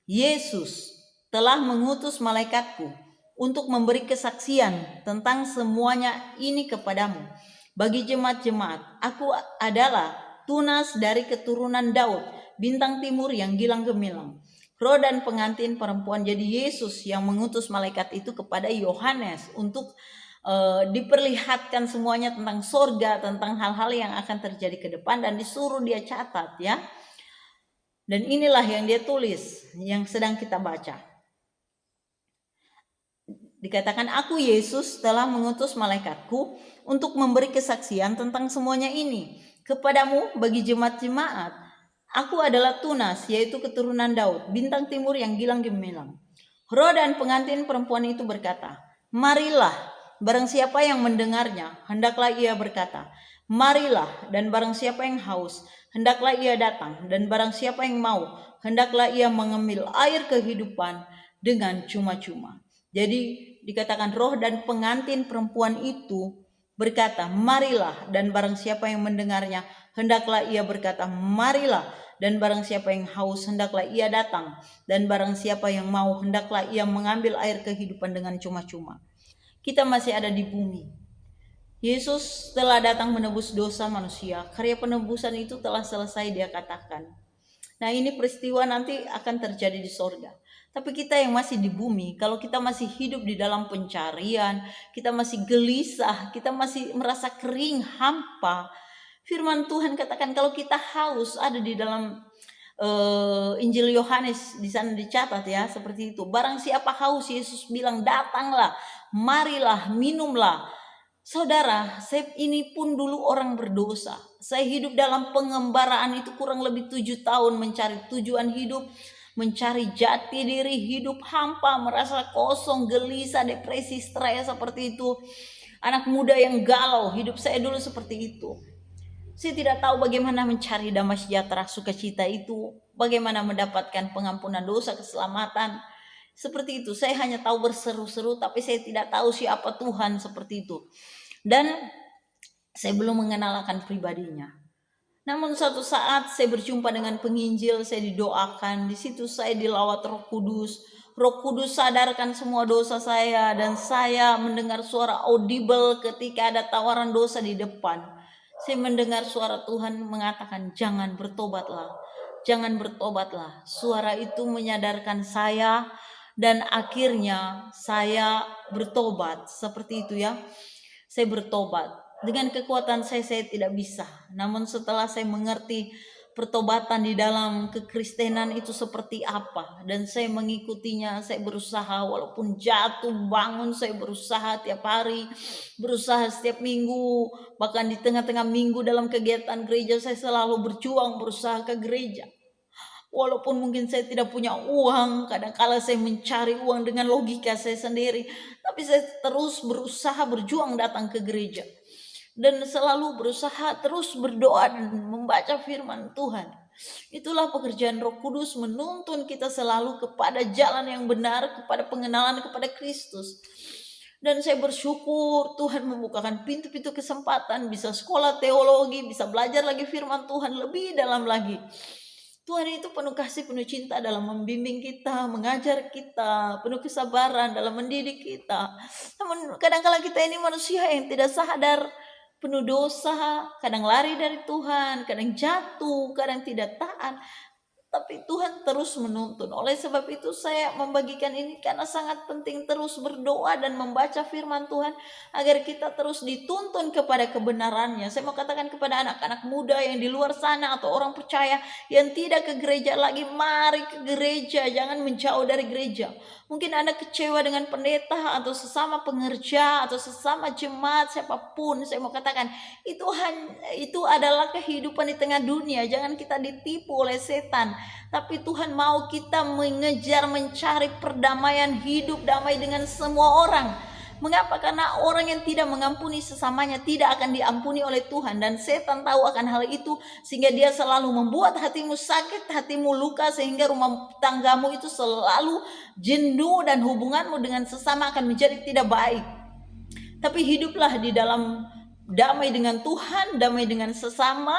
S1: Yesus telah mengutus malaikatku untuk memberi kesaksian tentang semuanya ini kepadamu. Bagi jemaat-jemaat, aku adalah tunas dari keturunan Daud, bintang timur yang gilang gemilang. Roh dan pengantin perempuan. Jadi Yesus yang mengutus malaikat itu kepada Yohanes untuk diperlihatkan semuanya tentang sorga, tentang hal-hal yang akan terjadi ke depan, dan disuruh dia catat ya. Dan inilah yang dia tulis, yang sedang kita baca. Dikatakan, aku Yesus telah mengutus malaikatku untuk memberi kesaksian tentang semuanya ini kepadamu bagi jemaat-jemaat. Aku adalah tunas, yaitu keturunan Daud, bintang timur yang gilang gemilang. Roh dan pengantin perempuan itu berkata, marilah. Barang siapa yang mendengarnya, hendaklah ia berkata, marilah. Dan barang siapa yang haus, hendaklah ia datang. Dan barang siapa yang mau, hendaklah ia mengambil air kehidupan dengan cuma-cuma. Jadi dikatakan roh dan pengantin perempuan itu berkata, marilah. Dan barang siapa yang mendengarnya, hendaklah ia berkata, marilah. Dan barang siapa yang haus, hendaklah ia datang. Dan barang siapa yang mau, hendaklah ia mengambil air kehidupan dengan cuma-cuma. Kita masih ada di bumi. Yesus telah datang menebus dosa manusia. Karya penebusan itu telah selesai, dia katakan. Nah, ini peristiwa nanti akan terjadi di sorga. Tapi kita yang masih di bumi, kalau kita masih hidup di dalam pencarian, kita masih gelisah, kita masih merasa kering, hampa. Firman Tuhan katakan kalau kita haus, ada di dalam Injil Yohanes di sana dicatat ya, seperti itu. Barang siapa haus, Yesus bilang, datanglah, marilah, minumlah. Saudara, saya ini pun dulu orang berdosa. Saya hidup dalam pengembaraan itu kurang lebih 7 tahun, mencari tujuan hidup, mencari jati diri, hidup hampa, merasa kosong, gelisah, depresi, stres, seperti itu. Anak muda yang galau, hidup saya dulu seperti itu. Saya tidak tahu bagaimana mencari damai sejahtera, sukacita itu, bagaimana mendapatkan pengampunan dosa, keselamatan. Seperti itu, saya hanya tahu berseru-seru, tapi saya tidak tahu siapa Tuhan, seperti itu. Dan saya belum mengenal akan pribadinya. Namun suatu saat saya berjumpa dengan penginjil, saya didoakan, di situ saya dilawat Roh Kudus. Roh Kudus sadarkan semua dosa saya, dan saya mendengar suara audible ketika ada tawaran dosa di depan. Saya mendengar suara Tuhan mengatakan, jangan bertobatlah, jangan bertobatlah. Suara itu menyadarkan saya, dan akhirnya saya bertobat. Seperti itu ya, saya bertobat. Dengan kekuatan saya tidak bisa. Namun setelah saya mengerti pertobatan di dalam kekristenan itu seperti apa, dan saya mengikutinya, saya berusaha walaupun jatuh bangun, saya berusaha tiap hari, berusaha setiap minggu, bahkan di tengah-tengah minggu dalam kegiatan gereja saya selalu berjuang, berusaha ke gereja. Walaupun mungkin saya tidak punya uang, kadang-kala saya mencari uang dengan logika saya sendiri, tapi saya terus berusaha berjuang datang ke gereja. Dan selalu berusaha terus berdoa dan membaca firman Tuhan. Itulah pekerjaan Roh Kudus, menuntun kita selalu kepada jalan yang benar, kepada pengenalan kepada Kristus. Dan saya bersyukur Tuhan membukakan pintu-pintu kesempatan, bisa sekolah teologi, bisa belajar lagi firman Tuhan lebih dalam lagi. Tuhan itu penuh kasih, penuh cinta dalam membimbing kita, mengajar kita, penuh kesabaran dalam mendidik kita. Namun kadang-kala kita ini manusia yang tidak sadar, penuh dosa, kadang lari dari Tuhan, kadang jatuh, kadang tidak taat. Tapi Tuhan terus menuntun. Oleh sebab itu saya membagikan ini karena sangat penting terus berdoa dan membaca firman Tuhan agar kita terus dituntun kepada kebenarannya. Saya mau katakan kepada anak-anak muda yang di luar sana atau orang percaya yang tidak ke gereja lagi, mari ke gereja, jangan menjauh dari gereja. Mungkin Anda kecewa dengan pendeta atau sesama pengerja atau sesama jemaat, siapapun, saya mau katakan itu adalah kehidupan di tengah dunia. Jangan kita ditipu oleh setan. Tapi Tuhan mau kita mengejar, mencari perdamaian hidup damai dengan semua orang. Mengapa? Karena orang yang tidak mengampuni sesamanya tidak akan diampuni oleh Tuhan, dan setan tahu akan hal itu sehingga dia selalu membuat hatimu sakit, hatimu luka, sehingga rumah tanggamu itu selalu jenuh dan hubunganmu dengan sesama akan menjadi tidak baik. Tapi hiduplah di dalam damai dengan Tuhan, damai dengan sesama,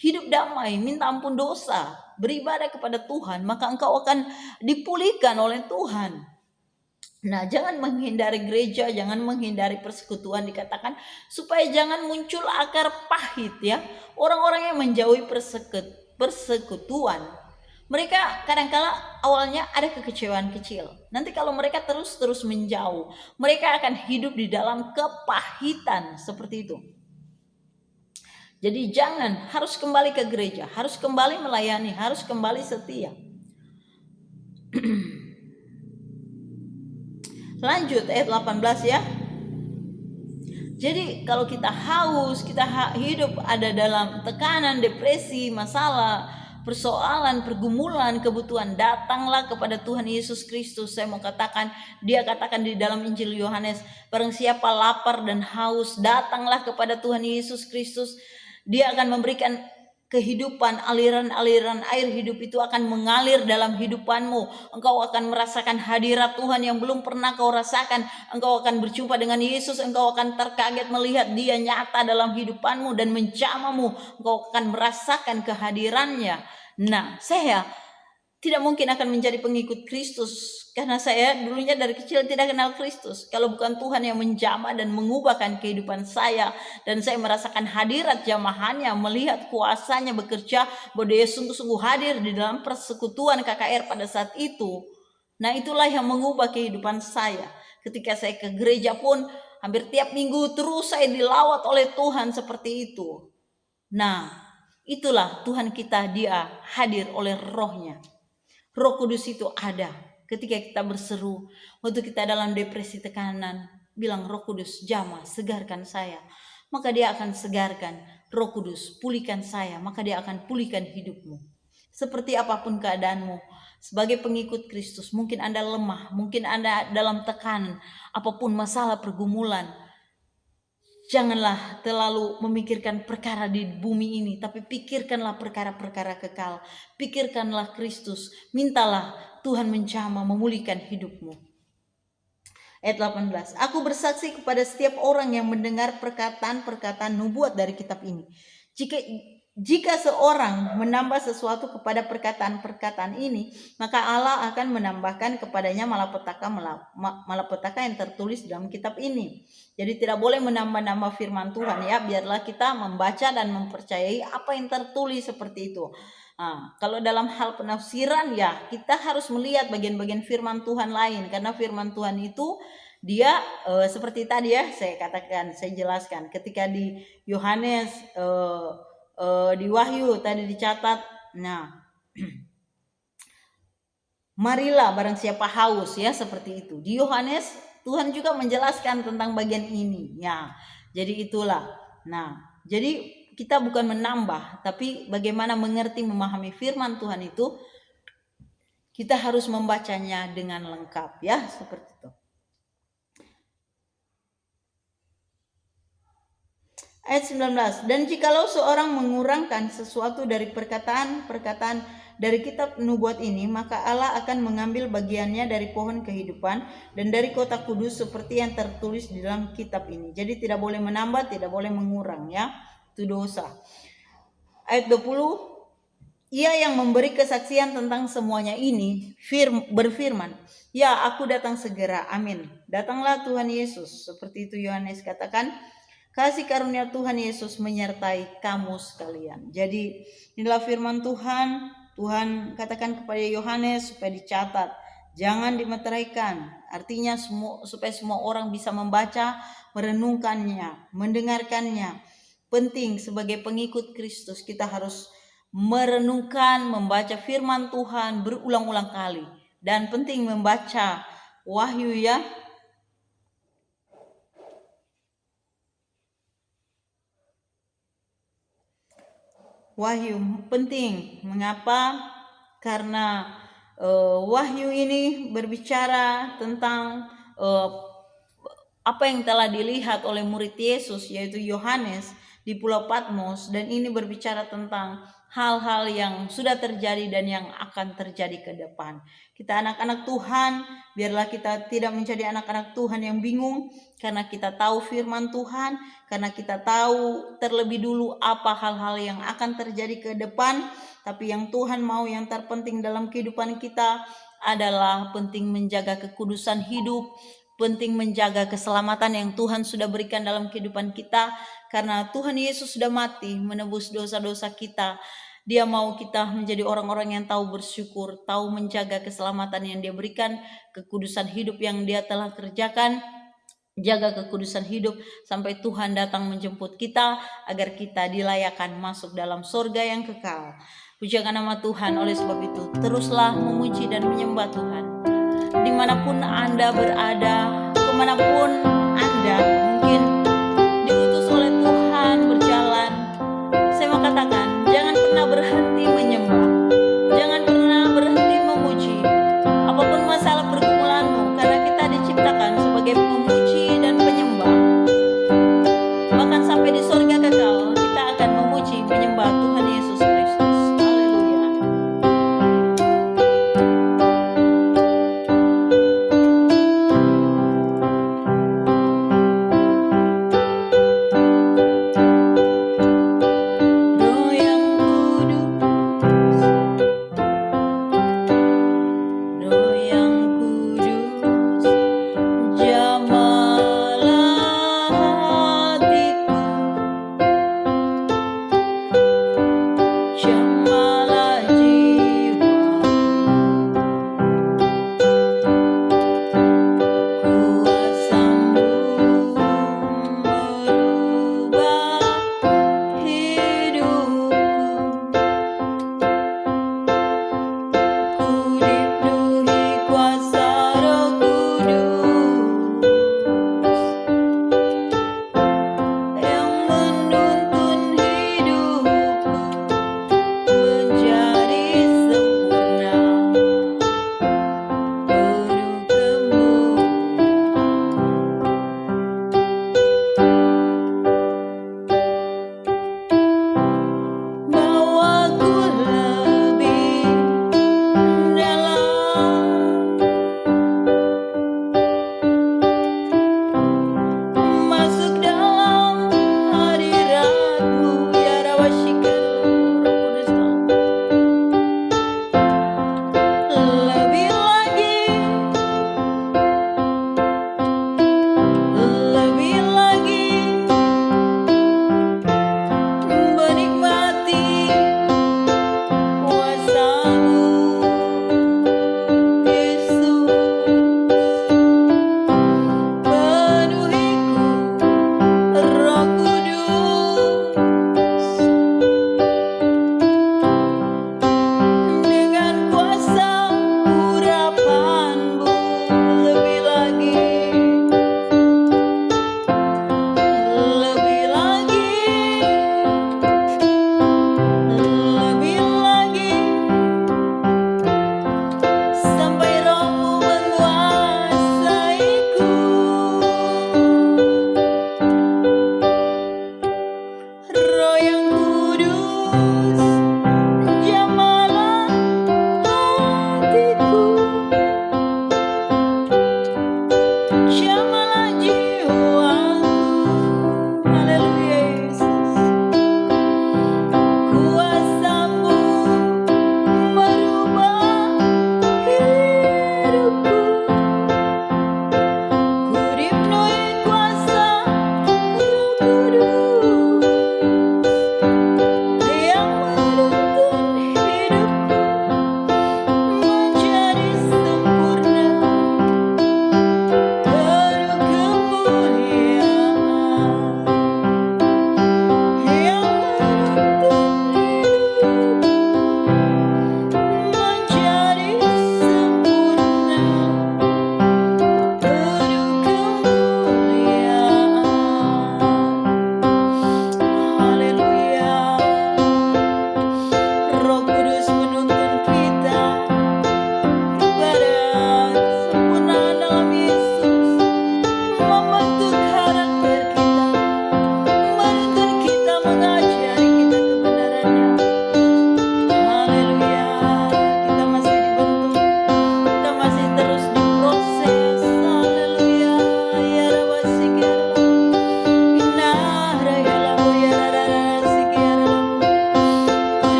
S1: hidup damai, minta ampun dosa, beribadah kepada Tuhan, maka engkau akan dipulihkan oleh Tuhan. Nah, jangan menghindari gereja, jangan menghindari persekutuan, dikatakan supaya jangan muncul akar pahit ya. Orang-orang yang menjauhi persekutuan, mereka kadang-kala awalnya ada kekecewaan kecil. Nanti kalau mereka terus menjauh, mereka akan hidup di dalam kepahitan seperti itu. Jadi jangan, harus kembali ke gereja, harus kembali melayani, harus kembali setia. Lanjut ayat 18 ya. Jadi kalau kita haus, kita hidup ada dalam tekanan, depresi, masalah, persoalan, pergumulan, kebutuhan, datanglah kepada Tuhan Yesus Kristus. Saya mau katakan, dia katakan di dalam Injil Yohanes, barang siapa lapar dan haus, datanglah kepada Tuhan Yesus Kristus. Dia akan memberikan kehidupan, aliran-aliran air hidup itu akan mengalir dalam hidupanmu. Engkau akan merasakan hadirat Tuhan yang belum pernah kau rasakan. Engkau akan berjumpa dengan Yesus, engkau akan terkaget melihat dia nyata dalam hidupanmu dan menjamamu. Engkau akan merasakan kehadirannya. Nah, saya tidak mungkin akan menjadi pengikut Kristus karena saya dulunya dari kecil tidak kenal Kristus. Kalau bukan Tuhan yang menjamah dan mengubahkan kehidupan saya, dan saya merasakan hadirat jamahannya, melihat kuasanya bekerja, bahwa dia sungguh-sungguh hadir di dalam persekutuan KKR pada saat itu. Nah, itulah yang mengubah kehidupan saya. Ketika saya ke gereja pun hampir tiap minggu terus saya dilawat oleh Tuhan seperti itu. Nah, itulah Tuhan kita, dia hadir oleh rohnya. Roh Kudus itu ada ketika kita berseru, waktu kita dalam depresi, tekanan, bilang Roh Kudus jamah, segarkan saya, maka dia akan segarkan. Roh Kudus pulihkan saya, maka dia akan pulihkan hidupmu. Seperti apapun keadaanmu, sebagai pengikut Kristus, mungkin Anda lemah, mungkin Anda dalam tekanan, apapun masalah pergumulan, janganlah terlalu memikirkan perkara di bumi ini, tapi pikirkanlah perkara-perkara kekal. Pikirkanlah Kristus. Mintalah Tuhan menjamah, memulihkan hidupmu. Ayat 18. Aku bersaksi kepada setiap orang yang mendengar perkataan-perkataan nubuat dari kitab ini. Jika seorang menambah sesuatu kepada perkataan-perkataan ini, maka Allah akan menambahkan kepadanya malapetaka yang tertulis dalam kitab ini. Jadi tidak boleh menambah-nambah firman Tuhan ya. Biarlah kita membaca dan mempercayai apa yang tertulis seperti itu. Nah, kalau dalam hal penafsiran ya kita harus melihat bagian-bagian firman Tuhan lain, karena firman Tuhan itu dia seperti tadi ya saya katakan, saya jelaskan ketika di Yohanes, di Wahyu tadi dicatat. Nah, marilah barang siapa haus ya, seperti itu. Di Yohanes Tuhan juga menjelaskan tentang bagian ini ya. Jadi itulah. Nah, jadi kita bukan menambah, tapi bagaimana mengerti, memahami firman Tuhan itu, kita harus membacanya dengan lengkap ya, seperti itu. Ayat 19. Dan jikalau seorang mengurangkan sesuatu dari perkataan-perkataan dari kitab nubuat ini, maka Allah akan mengambil bagiannya dari pohon kehidupan dan dari kota kudus seperti yang tertulis di dalam kitab ini. Jadi tidak boleh menambah, tidak boleh mengurang ya. Itu dosa. Ayat 20. Ia yang memberi kesaksian tentang semuanya ini berfirman, ya aku datang segera, amin. Datanglah Tuhan Yesus. Seperti itu Yohanes katakan, kasih karunia Tuhan Yesus menyertai kamu sekalian. Jadi inilah firman Tuhan. Tuhan katakan kepada Yohanes supaya dicatat, jangan dimeteraikan. Artinya supaya semua orang bisa membaca, merenungkannya, mendengarkannya. Penting sebagai pengikut Kristus kita harus merenungkan, membaca firman Tuhan berulang-ulang kali. Dan penting membaca Wahyu ya. Wahyu penting. Mengapa? Karena Wahyu ini berbicara tentang apa yang telah dilihat oleh murid Yesus yaitu Yohanes di Pulau Patmos, dan ini berbicara tentang hal-hal yang sudah terjadi dan yang akan terjadi ke depan. Kita anak-anak Tuhan, biarlah kita tidak menjadi anak-anak Tuhan yang bingung karena kita tahu firman Tuhan, karena kita tahu terlebih dulu apa hal-hal yang akan terjadi ke depan. Tapi yang Tuhan mau, yang terpenting dalam kehidupan kita adalah penting menjaga kekudusan hidup, penting menjaga keselamatan yang Tuhan sudah berikan dalam kehidupan kita, karena Tuhan Yesus sudah mati menebus dosa-dosa kita. Dia mau kita menjadi orang-orang yang tahu bersyukur, tahu menjaga keselamatan yang Dia berikan, kekudusan hidup yang Dia telah kerjakan. Jaga kekudusan hidup sampai Tuhan datang menjemput kita, agar kita dilayakkan masuk dalam surga yang kekal. Pujikan nama Tuhan. Oleh sebab itu, teruslah memuji dan menyembah Tuhan. Dimanapun Anda berada, kemanapun Anda mungkin diutus oleh Tuhan berjalan, saya mau katakan, jangan pernah berhenti menyembah, jangan pernah berhenti memuji. Apapun masalah pergumulanmu, karena kita diciptakan sebagai pemuji dan penyembah. Bahkan sampai di surga kekal, kita akan memuji, menyembah Tuhan Yesus Kristus. Haleluya. Roh yang kudus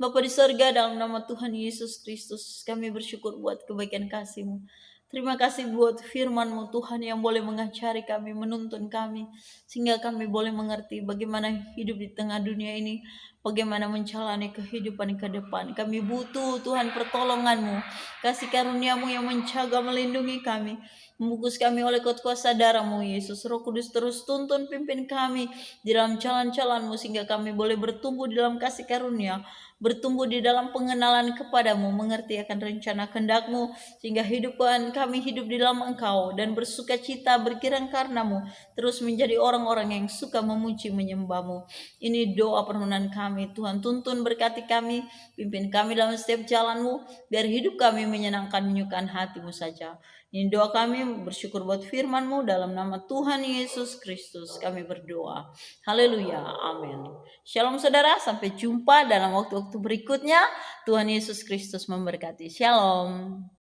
S1: Bapa di sorga, dalam nama Tuhan Yesus Kristus, kami bersyukur buat kebaikan kasih-Mu. Terima kasih buat firman-Mu Tuhan yang boleh mengajari kami, menuntun kami, sehingga kami boleh mengerti bagaimana hidup di tengah dunia ini, bagaimana menjalani kehidupan ke depan. Kami butuh Tuhan pertolongan-Mu, kasih karunia-Mu yang menjaga, melindungi kami, membungkus kami oleh kuasa darah-Mu Yesus. Roh Kudus terus tuntun pimpin kami di dalam jalan-jalan-Mu, sehingga kami boleh bertumbuh di dalam kasih karunia, bertumbuh di dalam pengenalan kepadamu, mengerti akan rencana kehendak-Mu, sehingga hidupan kami hidup di dalam Engkau dan bersuka cita berkirang karenamu, terus menjadi orang-orang yang suka memuji menyembah-Mu. Ini doa permohonan kami, Tuhan tuntun berkati kami, pimpin kami dalam setiap jalan-Mu, biar hidup kami menyenangkan menyukakan hati-Mu saja. Ini doa kami, bersyukur buat firman-Mu, dalam nama Tuhan Yesus Kristus kami berdoa. Haleluya, amin. Shalom saudara, sampai jumpa dalam waktu-waktu berikutnya. Tuhan Yesus Kristus memberkati. Shalom.